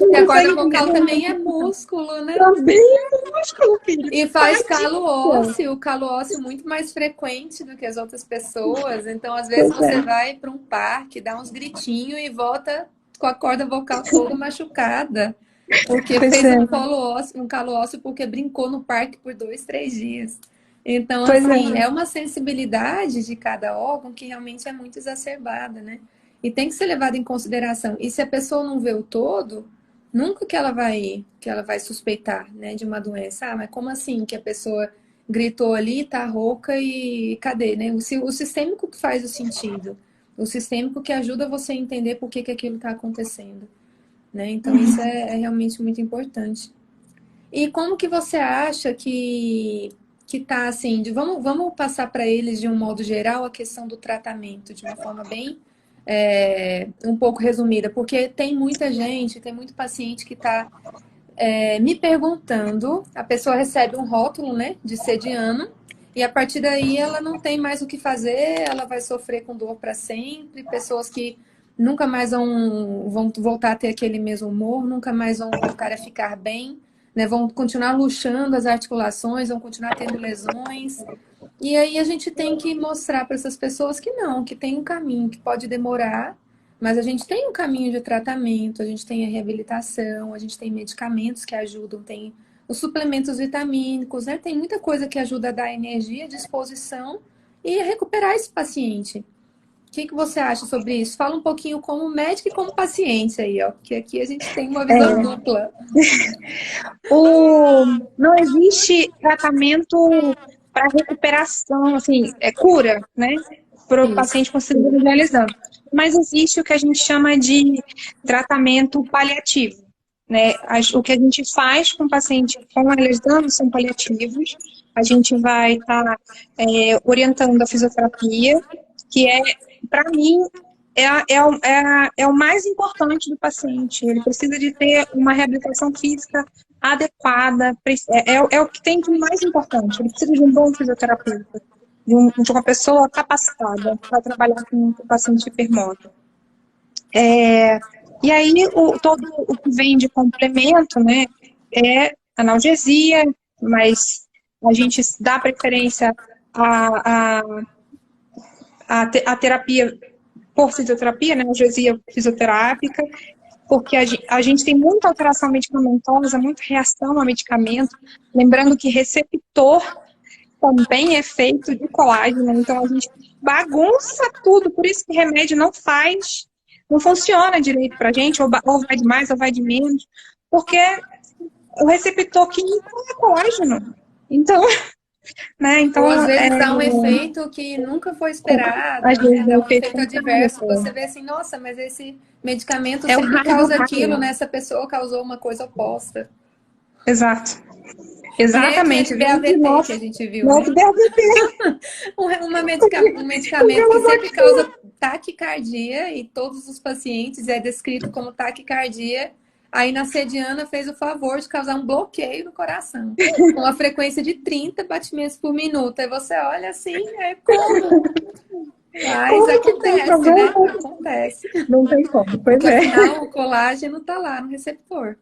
E a corda vocal também é músculo, né? Também é músculo, filho. E faz calo ósseo muito mais frequente do que as outras pessoas. Então, às vezes, você vai para um parque, dá uns gritinhos e volta com a corda vocal toda machucada. Porque Pois fez é, um calo ósseo porque brincou no parque por 2, 3 dias. Então, pois é. assim, é uma sensibilidade de cada órgão que realmente é muito exacerbada, né? E tem que ser levado em consideração. E se a pessoa não vê o todo, nunca que ela vai suspeitar, né, de uma doença. Mas como assim que a pessoa gritou ali, tá rouca e cadê, né? O sistêmico que faz o sentido. O sistêmico que ajuda você a entender por que aquilo está acontecendo, né? Então isso é realmente muito importante. E como que você acha que tá assim, vamos passar para eles de um modo geral a questão do tratamento, de uma forma bem um pouco resumida, porque tem muita gente, tem muito paciente que está me perguntando, a pessoa recebe um rótulo, né, de sediano, e a partir daí ela não tem mais o que fazer, ela vai sofrer com dor para sempre, pessoas que nunca mais vão voltar a ter aquele mesmo humor, nunca mais vão voltar a ficar bem, né, vão continuar luxando as articulações, vão continuar tendo lesões. E aí a gente tem que mostrar para essas pessoas que não, que tem um caminho que pode demorar, mas a gente tem um caminho de tratamento, a gente tem a reabilitação, a gente tem medicamentos que ajudam, tem os suplementos vitamínicos, né? Tem muita coisa que ajuda a dar energia, disposição e a recuperar esse paciente. O que você acha sobre isso? Fala um pouquinho como médico e como paciente aí, ó, porque aqui a gente tem uma visão É, dupla. não existe tratamento para recuperação, assim, é cura, né? Para o Isso. paciente com síndrome realizando. Mas existe o que a gente chama de tratamento paliativo, né? O que a gente faz com o paciente com realizando são paliativos. A gente vai estar orientando a fisioterapia, que para mim, é o mais importante do paciente. Ele precisa de ter uma reabilitação física adequada, é o que tem de mais importante. Ele precisa de um bom fisioterapeuta, de uma pessoa capacitada para trabalhar com o paciente hipermóvel. E aí, todo o que vem de complemento, né, é analgesia, mas a gente dá preferência à terapia por fisioterapia, né, analgesia fisioterápica, porque a gente tem muita alteração medicamentosa, muita reação a medicamento, lembrando que receptor também é feito de colágeno, então a gente bagunça tudo, por isso que remédio não funciona direito pra gente, ou vai de mais ou vai de menos, porque o receptor químico é colágeno. Então, né, Ou às então vezes dá um efeito que nunca foi esperado, às né? vezes é Dá o um efeito efeito contrário. adverso que você vê assim, nossa, mas esse medicamento É o sempre raio do causa aquilo, raio. né? Essa pessoa causou uma coisa oposta. Exato. Que nem Exatamente. aquele Vem de BAVT que nosso, a gente viu, nosso né? DRT. Um medicamento que sempre causa taquicardia e todos os pacientes é descrito como taquicardia. Aí na Sediana fez o favor de causar um bloqueio no coração, com a frequência de 30 batimentos por minuto. Aí você olha assim, é como? Mas Como que tem acontece, problema? né? Acontece. Não tem como, pois Porque é. afinal o colágeno tá lá no receptor.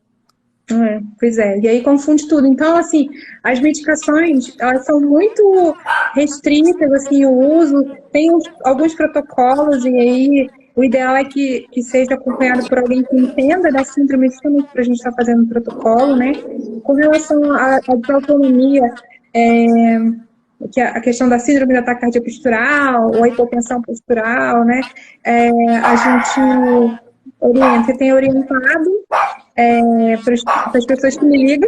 Pois é, e aí confunde tudo. Então, assim, as medicações, elas são muito restritas, assim, o uso, tem alguns protocolos, e aí o ideal é que seja acompanhado por alguém que entenda da síndrome, justamente para a gente estar fazendo o protocolo, né? Com relação à desautonomia, que a questão da síndrome da taquicardia postural, ou a hipotensão postural, né? A gente orienta, tem orientado para as pessoas que me ligam.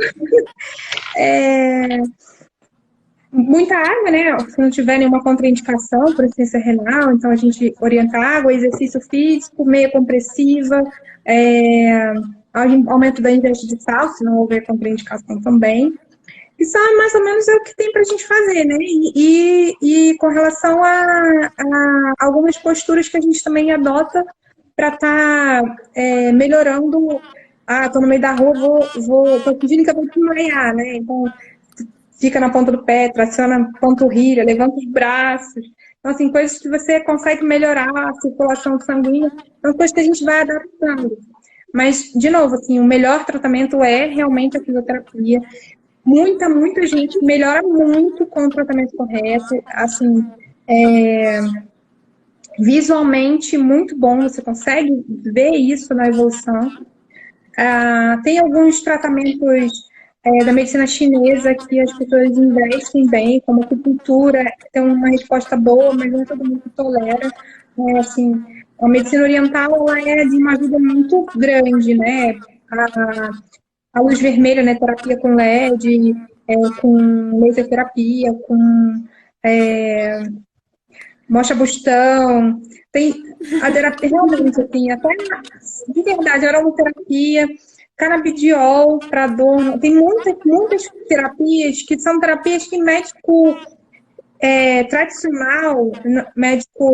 Muita água, né? Se não tiver nenhuma contraindicação por insuficiência renal, então a gente orienta água, exercício físico, meia compressiva, aumento da ingesta de sal, se não houver contraindicação também. Isso é mais ou menos o que tem para a gente fazer, né? E com relação a algumas posturas que a gente também adota para estar melhorando. Tô no meio da rua, tô pedindo que eu vou desmaiar, né? Então, fica na ponta do pé, traciona a panturrilha, levanta os braços. Então, assim, coisas que você consegue melhorar a circulação sanguínea, são coisas que a gente vai adaptando. Mas, de novo, assim, o melhor tratamento é realmente a fisioterapia. Muita gente melhora muito com o tratamento correto, assim, visualmente muito bom, você consegue ver isso na evolução. Tem alguns tratamentos da medicina chinesa que as pessoas investem bem, como acupuntura, tem uma resposta boa, mas não todo mundo tolera. Assim, a medicina oriental ela é de uma ajuda muito grande, né? A luz vermelha, né? Terapia com LED, com laser terapia, com mocha bustão, tem a terapia realmente, assim, até de verdade, a aromaterapia, canabidiol para dor. Tem muitas terapias que são terapias que médico tradicional, médico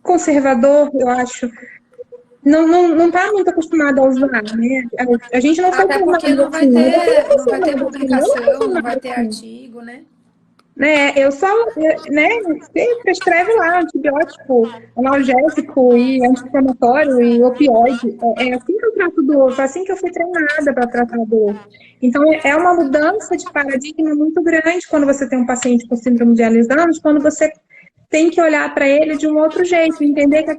conservador, eu acho, não está muito acostumado a usar, né? A gente não foi Até porque formado assim, eu não fui não vai ter formada assim, eu não fui publicação, não vai formada ter assim. artigo, né? Né, eu só, né, você prescreve lá antibiótico, analgésico e anti-inflamatório e opioide. É assim que eu trato dor, foi assim que eu fui treinada para tratar dor. Então, é uma mudança de paradigma muito grande quando você tem um paciente com síndrome de Ehlers-Danlos, quando você tem que olhar para ele de um outro jeito, entender que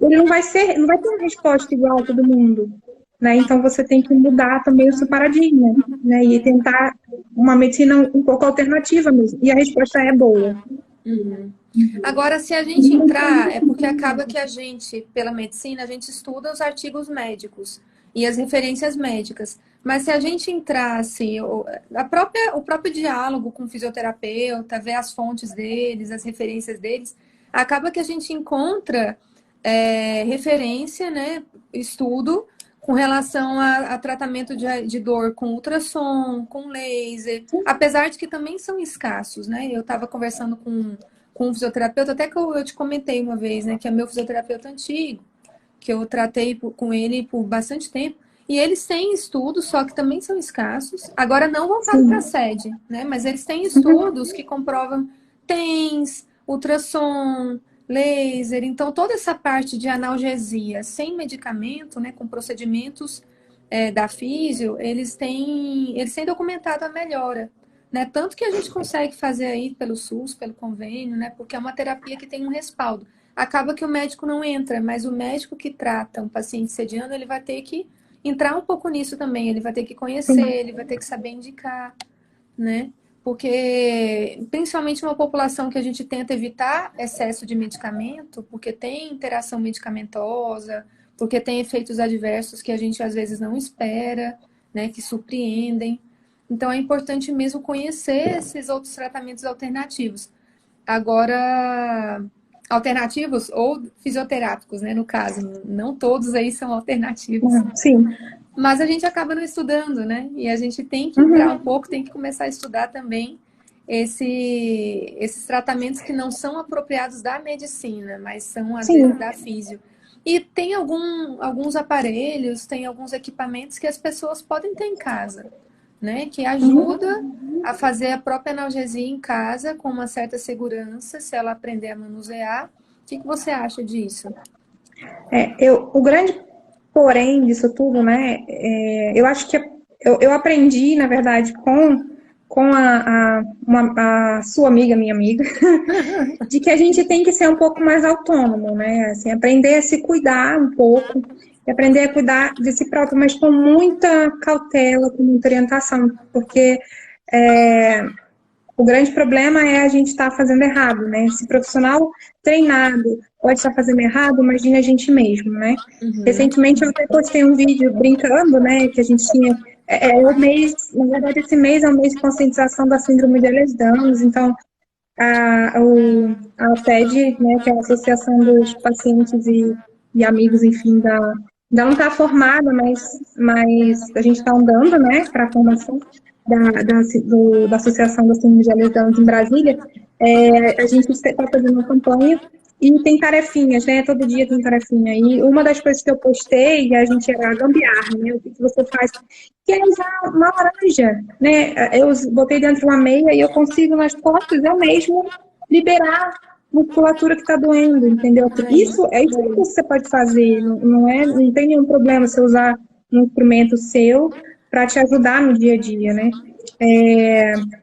ele não vai ter uma resposta igual a todo mundo, né? Então você tem que mudar também o seu paradigma, né? E tentar uma medicina um pouco alternativa mesmo. E a resposta é boa. Uhum. Agora, se a gente entrar, é porque acaba que a gente, pela medicina, a gente estuda os artigos médicos e as referências médicas. Mas se a gente entrasse, o próprio diálogo com o fisioterapeuta, ver as fontes deles, as referências deles, acaba que a gente encontra referência, né, estudo com relação a tratamento de dor com ultrassom, com laser, apesar de que também são escassos, né? Eu estava conversando com um fisioterapeuta, até que eu te comentei uma vez, né, que é meu fisioterapeuta antigo, que eu tratei com ele por bastante tempo, e eles têm estudos, só que também são escassos, agora não voltado para a sede, né, mas eles têm estudos que comprovam TENS, ultrassom, laser, então toda essa parte de analgesia sem medicamento, né, com procedimentos da físio, eles têm documentado a melhora, né? Tanto que a gente consegue fazer aí pelo SUS, pelo convênio, né? Porque é uma terapia que tem um respaldo. Acaba que o médico não entra, mas o médico que trata um paciente sediano, ele vai ter que entrar um pouco nisso também. Ele vai ter que conhecer, ele vai ter que saber indicar, né? Porque, principalmente uma população que a gente tenta evitar excesso de medicamento, porque tem interação medicamentosa, porque tem efeitos adversos que a gente às vezes não espera, né? Que surpreendem. Então, é importante mesmo conhecer esses outros tratamentos alternativos. Agora, alternativos ou fisioterápicos, né? No caso, não todos aí são alternativos. Sim. Mas a gente acaba não estudando, né? E a gente tem que entrar um Uhum. pouco, tem que começar a estudar também esses tratamentos que não são apropriados da medicina, mas são, às vezes, Sim. da físio. E tem alguns aparelhos, tem alguns equipamentos que as pessoas podem ter em casa, né? Que ajuda a fazer a própria analgesia em casa com uma certa segurança, se ela aprender a manusear. O que você acha disso? O grande porém disso tudo, né? Eu acho que eu aprendi, na verdade, com a sua amiga, minha amiga, de que a gente tem que ser um pouco mais autônomo, né? Assim, aprender a se cuidar um pouco, e aprender a cuidar de si próprio, mas com muita cautela, com muita orientação, porque o grande problema é a gente estar fazendo errado, né? Esse profissional treinado pode estar fazendo errado, imagine a gente mesmo, né? Uhum. Recentemente eu até postei um vídeo brincando, né? Que a gente tinha. O mês, na verdade, esse mês é o mês de conscientização da síndrome de Ehlers-Danlos, então a APED, né, que é a Associação dos Pacientes e Amigos, enfim, ainda não está formada, mas a gente está andando, né, para a formação da Associação da Síndrome de Ehlers-Danlos em Brasília. A gente está fazendo uma campanha e tem tarefinhas, né? Todo dia tem tarefinha. E uma das coisas que eu postei, a gente era gambiarra, né? O que você faz? Que é usar uma laranja, né? Eu botei dentro de uma meia e eu consigo nas costas eu mesmo liberar musculatura que está doendo, entendeu? Isso é isso que você pode fazer, não tem nenhum problema você usar um instrumento seu para te ajudar no dia a dia, né?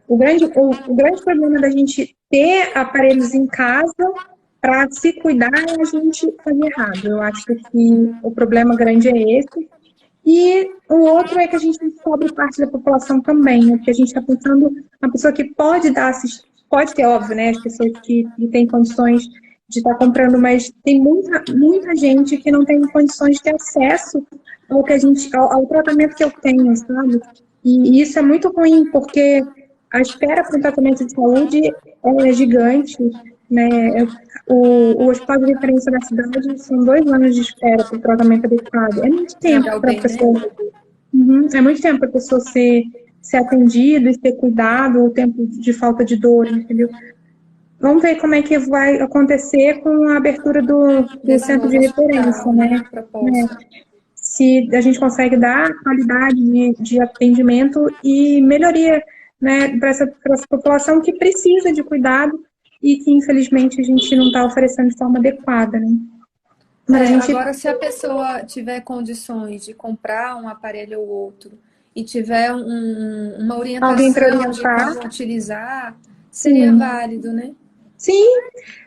O grande problema da gente ter aparelhos em casa para se cuidar é a gente fazer errado. Eu acho que o problema grande é esse. E o outro é que a gente descobre parte da população também, né? Porque a gente está pensando na pessoa que pode dar assistência, pode ter, óbvio, né? As pessoas que têm condições de estar comprando, mas tem muita gente que não tem condições de ter acesso ao tratamento que eu tenho, sabe? E isso é muito ruim, porque a espera para o tratamento de saúde é gigante né? O hospital de referência da cidade são 2 anos de espera para o tratamento adequado. É muito Para tempo dar o para a bem, né? pessoa. Uhum, é muito tempo para a pessoa ser atendida e ser cuidado, o tempo de falta de dor, entendeu? Vamos ver como é que vai acontecer com a abertura do Desse centro de novo referência, hospital, né? né? Proposto. Se a gente consegue dar qualidade de atendimento e melhoria, né, para essa população que precisa de cuidado e que, infelizmente, a gente não está oferecendo de forma adequada, né? Mas a gente Agora, se a pessoa tiver condições de comprar um aparelho ou outro e tiver uma alguém para orientação de orientar, como utilizar, seria sim, válido, né? sim,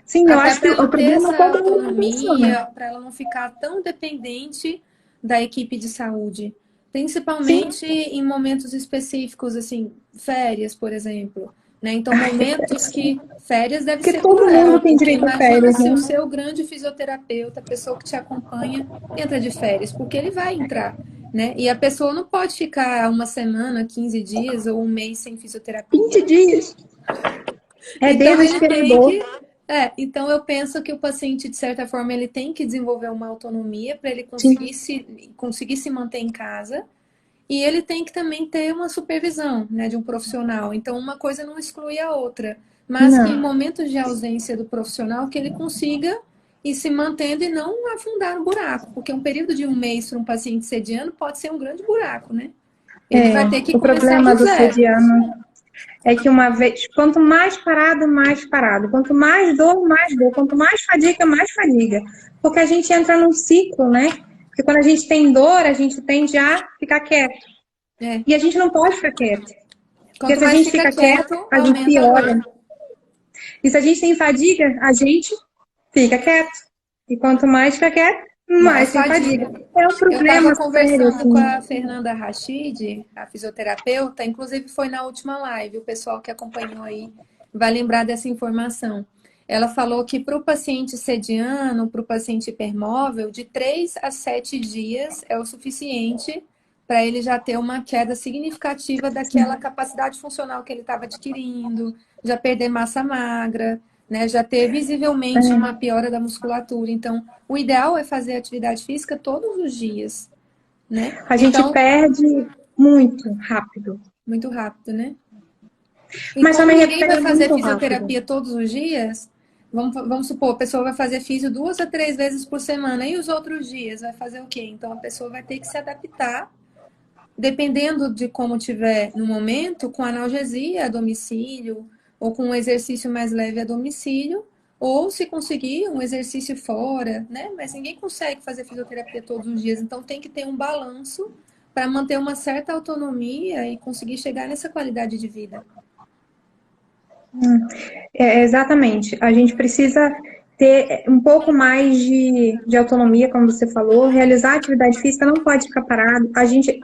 sim, eu Até acho que para o ela ter problema essa todo mundo funciona. autonomia, para ela não ficar tão dependente da equipe de saúde, Sim, principalmente em momentos específicos, assim, férias, por exemplo, né? Então, momentos que férias deve porque ser todo cruel, mundo tem porque direito a imagina férias, se o né? seu grande fisioterapeuta, a pessoa que te acompanha, entra de férias, porque ele vai entrar, né? E a pessoa não pode ficar uma semana, 15 dias ou um mês sem fisioterapia. 20 dias é Então ele tem desesperador. que. Então eu penso que o paciente, de certa forma, ele tem que desenvolver uma autonomia para ele Sim, conseguir se manter em casa. E ele tem que também ter uma supervisão, né, de um profissional. Então uma coisa não exclui a outra. Mas que em não. momentos de ausência do profissional, que ele consiga ir se mantendo e não afundar no buraco. Porque um período de um mês para um paciente sediano pode ser um grande buraco, né? Ele vai ter que O começar problema do do zero. sediano é que uma vez, quanto mais parado, mais parado. Quanto mais dor, mais dor. Quanto mais fadiga, mais fadiga. Porque a gente entra num ciclo, né? Porque quando a gente tem dor, a gente tende a ficar quieto. É. E a gente não pode ficar quieto. Porque Quanto se a mais gente fica fica quieto, quieto, a gente aumenta a piora. dor. E se a gente tem fadiga, a gente fica quieto. E quanto mais fica quieto, mais Mais tem fadiga. fadiga. É um Eu estava problema sério, conversando com assim. a Fernanda Rachid, a fisioterapeuta, inclusive foi na última live, o pessoal que acompanhou aí vai lembrar dessa informação. Ela falou que para o paciente sediano, para o paciente hipermóvel, de 3 a 7 dias é o suficiente para ele já ter uma queda significativa daquela capacidade funcional que ele estava adquirindo, já perder massa magra, né, já ter visivelmente uma piora da musculatura. Então, o ideal é fazer atividade física todos os dias, né? A gente Então, perde muito rápido. muito rápido, né? E Mas como também ninguém vai recupera fazer muito rápido. fisioterapia todos os dias, vamos supor, a pessoa vai fazer fisio 2 a 3 vezes por semana, e os outros dias vai fazer o quê? Então, a pessoa vai ter que se adaptar, dependendo de como tiver no momento, com analgesia a domicílio, ou com um exercício mais leve a domicílio, ou se conseguir um exercício fora, né? Mas ninguém consegue fazer fisioterapia todos os dias, então tem que ter um balanço para manter uma certa autonomia e conseguir chegar nessa qualidade de vida. Exatamente. A gente precisa ter um pouco mais de autonomia, como você falou. Realizar atividade física não pode ficar parado. A gente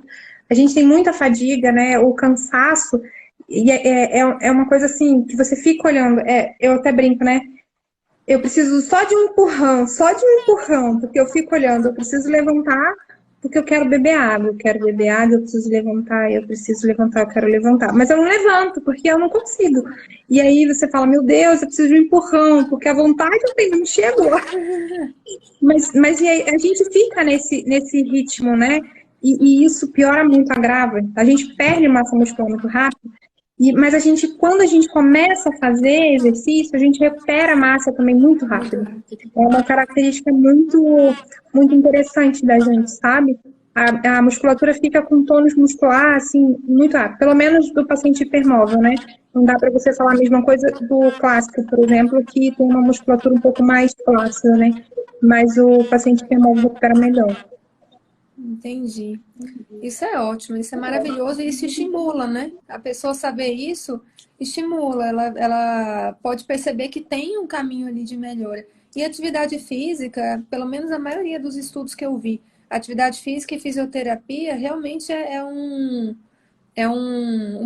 tem muita fadiga, né? O cansaço. E é uma coisa assim que você fica olhando. Eu até brinco, né? Eu preciso só de um empurrão, porque eu fico olhando, eu preciso levantar, porque eu quero beber água, eu preciso levantar, eu preciso levantar, eu quero levantar. Mas eu não levanto, porque eu não consigo. E aí você fala, meu Deus, eu preciso de um empurrão, porque a vontade eu tenho, não chego lá. Mas e aí, a gente fica nesse ritmo, né? E isso piora muito, agrava. A gente perde massa muscular muito rápido. Mas quando a gente começa a fazer exercício, a gente recupera a massa também muito Muito rápido. rápido. É uma característica muito interessante da gente, sabe? A musculatura fica com tônus muscular, assim, muito rápido. Pelo menos do paciente hipermóvel, né? Não dá para você falar a mesma coisa do clássico, por exemplo, que tem uma musculatura um pouco mais flácida, né? Mas o paciente hipermóvel recupera melhor. Entendi. Isso é ótimo, isso é maravilhoso e isso estimula, né? A pessoa saber isso estimula, ela pode perceber que tem um caminho ali de melhora. E atividade física, pelo menos a maioria dos estudos que eu vi, atividade física e fisioterapia realmente é um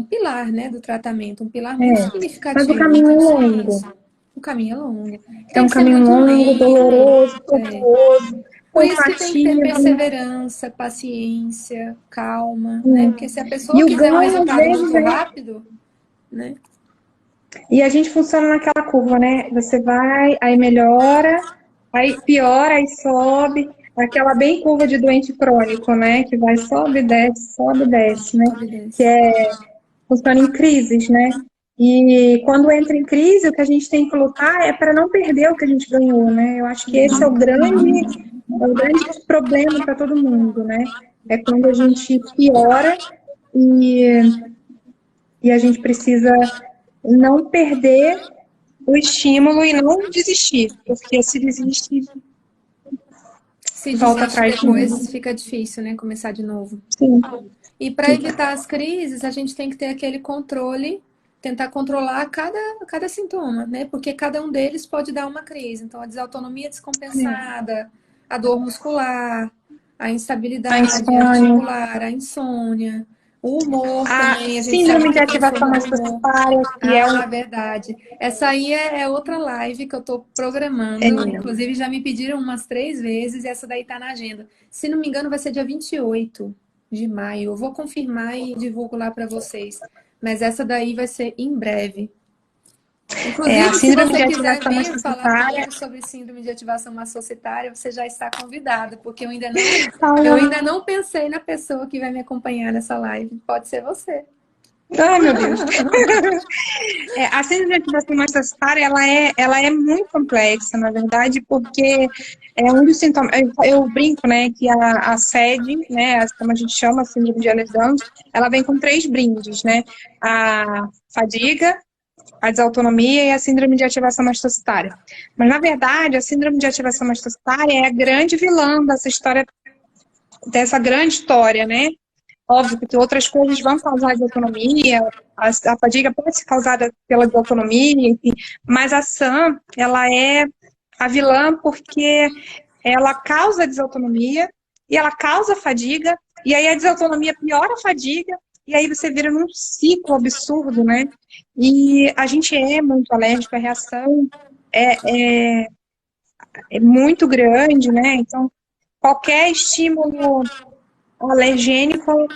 pilar, né, do tratamento, um pilar muito É. Mas o significativo. caminho Então, é sem isso, longo. o caminho é longo. É Tem um que ser caminho muito longo, lento, doloroso, é. tortuoso, Por isso que tem que ter cansativo. perseverança, paciência, calma, né? Porque se a E pessoa o quiser um ganho, às resultado vezes, muito rápido, né? E a gente funciona naquela curva, né? Você vai, aí melhora, aí piora, aí sobe. Aquela bem curva de doente crônico, né? Que vai sobe, desce, né? Sobe e Que desce. é, funciona em crises, né? E quando entra em crise, o que a gente tem que lutar é para não perder o que a gente ganhou, né? Eu acho que esse é o grande problema para todo mundo, né? É quando a gente piora e, e a gente precisa não perder o estímulo e não desistir, porque se desiste, Se volta desiste atrás de novo. depois, fica difícil, né? Começar de novo. Sim, E para fica. evitar as crises, a gente tem que ter aquele controle, tentar controlar cada sintoma, né? Porque cada um deles pode dar uma crise. Então, a desautonomia descompensada, a dor muscular, a A instabilidade insônia, articular, a insônia, o humor a também, a gente sabe síndrome de que ativação transtorno do humor. necessitária, que é um. Ah, verdade. Essa aí é outra live que eu tô É, programando. Inclusive, já me pediram umas 3 vezes e essa daí tá na agenda. Se não me engano, vai ser dia 28 de maio. Eu vou confirmar e divulgo lá para vocês. Mas essa daí vai ser em breve. a Inclusive, se síndrome você de quiser ativação vir falar necessitária. comigo sobre síndrome de ativação massocitária, você já está convidada, porque eu Fala, ainda não pensei na pessoa que vai me acompanhar nessa live. Pode ser você. ai, meu Deus. A síndrome de ativação necessitária, ela é muito complexa, na verdade, porque é um dos sintomas. Eu brinco, né, que a SED, né, como a gente chama, a síndrome de Ehlers-Danlos, ela vem com 3 brindes, né? A fadiga, a desautonomia e a síndrome de ativação mastocitária. Mas, na verdade, a síndrome de ativação mastocitária é a grande vilã dessa grande história, né? Óbvio que outras coisas vão causar desautonomia, a fadiga pode ser causada pela desautonomia, enfim, mas a SAM, ela é a vilã porque ela causa desautonomia e ela causa fadiga, e aí a desautonomia piora a fadiga, e aí você vira num ciclo absurdo, né? E a gente é muito alérgico, a reação é, é muito grande, né? Então, qualquer estímulo alergênico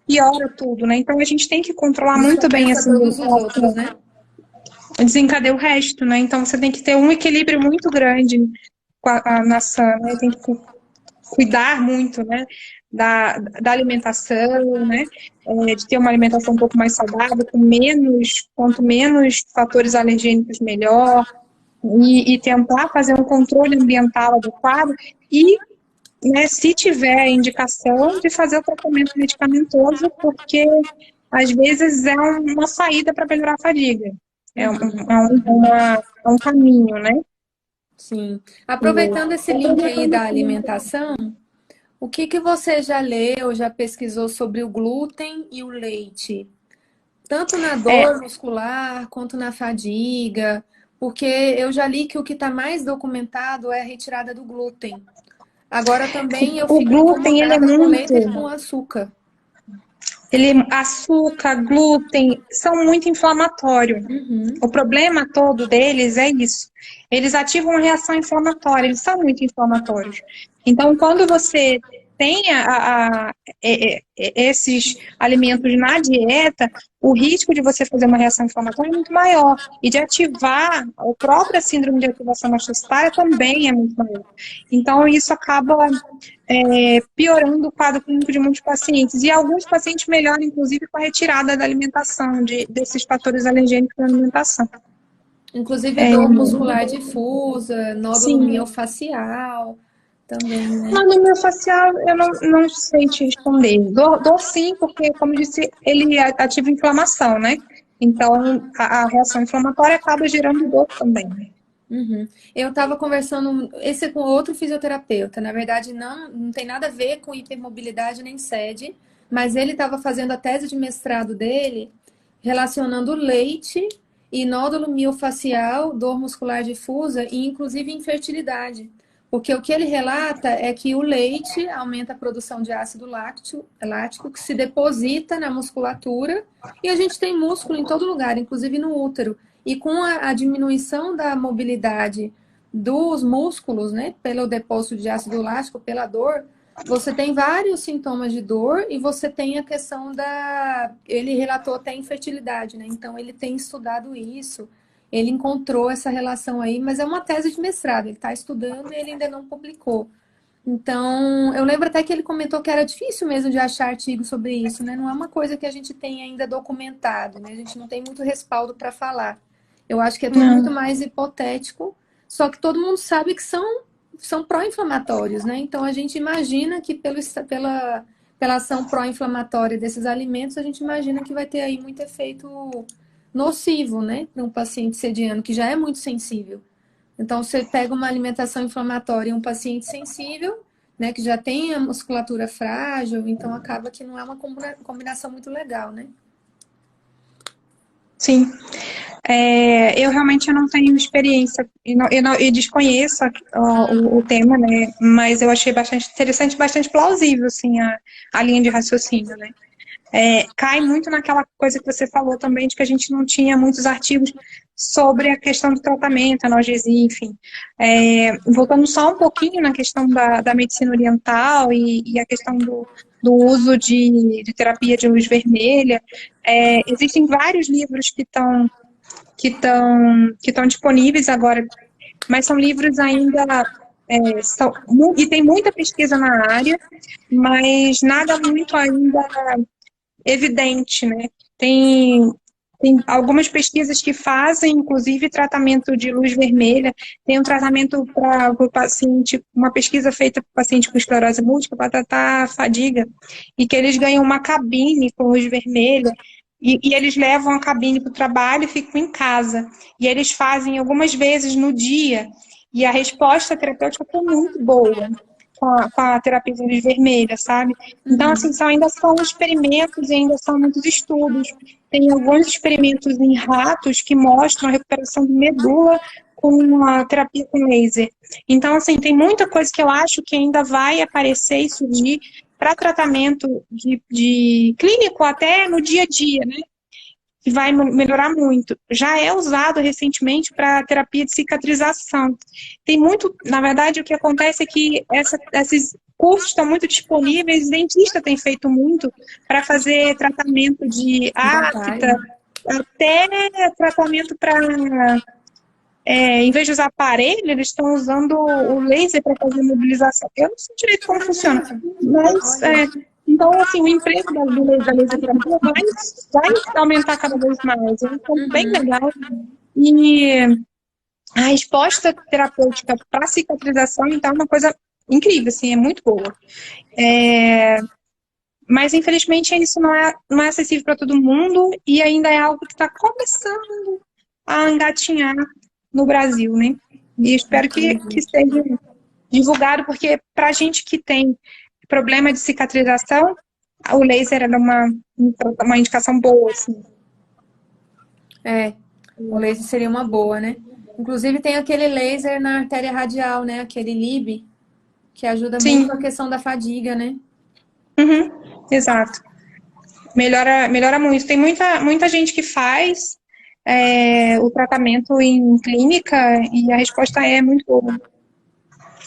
piora tudo, né? Então a gente tem que controlar muito bem Descompensa assim, todos os outros, né? desencadeia o resto, né? Então você tem que ter um equilíbrio muito grande com a maçã, né? Tem que cuidar muito, né? Da alimentação, né? De ter uma alimentação um pouco mais saudável, quanto menos fatores alergênicos, melhor. E tentar fazer um controle ambiental adequado e, né, se tiver indicação de fazer o tratamento medicamentoso, porque às vezes é uma saída para melhorar a fadiga. É um caminho, né? Sim. Aproveitando esse link aí da alimentação, o que que você já leu, já pesquisou sobre o glúten e o leite? Tanto na É, dor muscular quanto na fadiga, porque eu já li que o que está mais documentado é a retirada do glúten. Agora também eu o fico glúten, ele é incomodada com muito. leite com açúcar. Açúcar, glúten, são muito inflamatórios. Uhum. O problema todo deles é isso. Eles ativam a reação inflamatória, eles são muito inflamatórios. Então, quando você tem esses alimentos na dieta, o risco de você fazer uma reação inflamatória é muito maior. E de ativar a própria síndrome de ativação mastocitária também é muito maior. Então, isso acaba piorando o quadro clínico de muitos pacientes. E alguns pacientes melhoram, inclusive, com a retirada da alimentação, desses fatores alergênicos da alimentação. Inclusive É, dor muscular difusa, nódulo sim. miofascial também, né? Na anemia facial, eu não sei te responder. Dor sim, porque, como eu disse, ele ativa inflamação, né? Então, a reação inflamatória acaba gerando dor também. Uhum. Eu estava conversando esse com outro fisioterapeuta. Na verdade, não tem nada a ver com hipermobilidade nem SED, mas ele estava fazendo a tese de mestrado dele relacionando leite e nódulo miofascial, dor muscular difusa e inclusive infertilidade. Porque o que ele relata é que o leite aumenta a produção de ácido lático que se deposita na musculatura e a gente tem músculo em todo lugar, inclusive no útero. E com a diminuição da mobilidade dos músculos, né, pelo depósito de ácido lático, pela dor, Você tem vários sintomas de dor e você tem a questão da... Ele relatou até infertilidade, né? Então, ele tem estudado isso, ele encontrou essa relação aí, mas é uma tese de mestrado, ele está estudando e ele ainda não publicou. Então, eu lembro até que ele comentou que era difícil mesmo de achar artigos sobre isso, né? Não é uma coisa que a gente tem ainda documentado, né? A gente não tem muito respaldo para falar. Eu acho que é tudo muito Não. mais hipotético, só que todo mundo sabe que são pró-inflamatórios, né? Então, a gente imagina que pela ação pró-inflamatória desses alimentos, a gente imagina que vai ter aí muito efeito nocivo, né? Para um paciente sediano, que já é muito sensível. Então, você pega uma alimentação inflamatória em um paciente sensível, né, que já tem a musculatura frágil, então acaba que não é uma combinação muito legal, né? Sim. Eu realmente não tenho experiência e desconheço o tema, né? Mas eu achei bastante interessante, bastante plausível, assim, a linha de raciocínio, né? Cai muito naquela coisa que você falou também, de que a gente não tinha muitos artigos sobre a questão do tratamento, analgesia, enfim. Voltando só um pouquinho na questão da medicina oriental e a questão do uso de terapia de luz vermelha, existem vários livros que estão disponíveis agora, mas são livros ainda e tem muita pesquisa na área, mas nada muito ainda evidente, né? Tem algumas pesquisas que fazem, inclusive, tratamento de luz vermelha. Tem um tratamento para o paciente, uma pesquisa feita para o paciente com esclerose múltipla para tratar a fadiga, e que eles ganham uma cabine com luz vermelha, e eles levam a cabine para o trabalho e ficam em casa. E eles fazem algumas vezes no dia, e a resposta terapêutica foi muito boa com a terapia de luz vermelha, sabe? Então, assim, ainda são experimentos e ainda são muitos estudos. Tem alguns experimentos em ratos que mostram a recuperação de medula com a terapia com laser. Então, assim, tem muita coisa que eu acho que ainda vai aparecer e surgir para tratamento de clínico até no dia a dia, né? Que vai melhorar muito. Já é usado recentemente para terapia de cicatrização. Tem muito, na verdade, o que acontece é que esses cursos estão muito disponíveis, o dentista tem feito muito para fazer tratamento de afta, até tratamento para... em vez de usar aparelho, eles estão usando o laser para fazer mobilização. Eu não sei direito como funciona, mas... então, assim, o emprego da laser terapia vai aumentar cada vez mais. É um campo bem legal. E a resposta terapêutica para cicatrização, então, é uma coisa incrível, assim, é muito boa. Mas, infelizmente, isso não é acessível para todo mundo e ainda é algo que está começando a engatinhar no Brasil, né? E espero que seja divulgado, porque para a gente que tem problema de cicatrização, o laser era uma indicação boa, assim. O laser seria uma boa, né? Inclusive tem aquele laser na artéria radial, né? Aquele LIB, que ajuda muito a questão da fadiga, né? Exato. Melhora muito. Tem muita gente que faz o tratamento em clínica e a resposta é muito boa.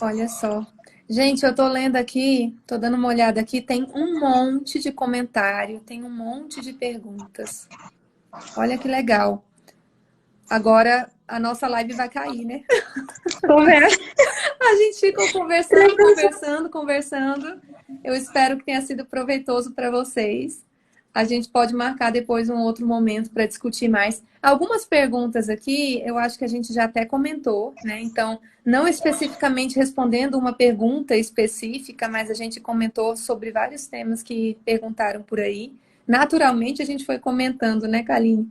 Olha só. Gente, eu tô lendo aqui, tô dando uma olhada aqui, tem um monte de comentário, tem um monte de perguntas. Olha que legal. Agora a nossa live vai cair, né? Tô vendo. A gente ficou conversando. Eu espero que tenha sido proveitoso para vocês. A gente pode marcar depois um outro momento para discutir mais. Algumas perguntas aqui, eu acho que a gente já até comentou, né? Então, não especificamente respondendo uma pergunta específica, mas a gente comentou sobre vários temas que perguntaram por aí. Naturalmente, a gente foi comentando, né, Kaline?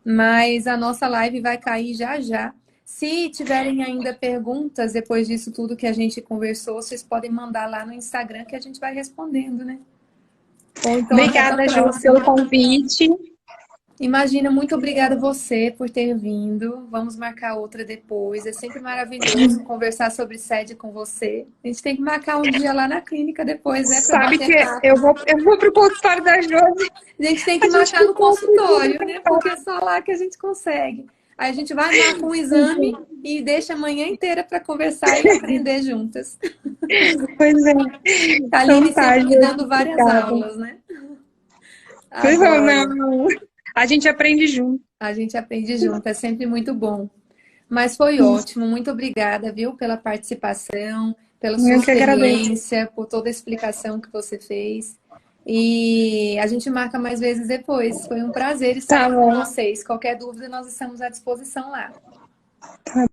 Mas a nossa live vai cair já já. Se tiverem ainda perguntas depois disso tudo que a gente conversou, vocês podem mandar lá no Instagram que a gente vai respondendo, né? Ou então, obrigada, Ju, pelo convite. Imagina, muito obrigada a você por ter vindo. Vamos marcar outra depois. É sempre maravilhoso conversar sobre sede com você. A gente tem que marcar um dia lá na clínica depois, né? Sabe que eu vou pro consultório da Josi. A gente tem que marcar no consultório, né? Porque é só lá que a gente consegue. Aí a gente vai marcar um exame e deixa a manhã inteira para conversar e aprender juntas. Pois é. Então Aline tá, sempre me gente. dando várias Obrigada. aulas, né? Pois é, Adoro. não. A gente aprende junto. A gente aprende junto, é sempre muito bom. Mas foi Isso. ótimo, muito obrigada, viu, pela participação, pela sua Eu que agradeço. experiência, por toda a explicação que você fez. E a gente marca mais vezes depois. Foi um prazer estar Tá aqui com bom. vocês. Qualquer dúvida, nós estamos à disposição lá. Tá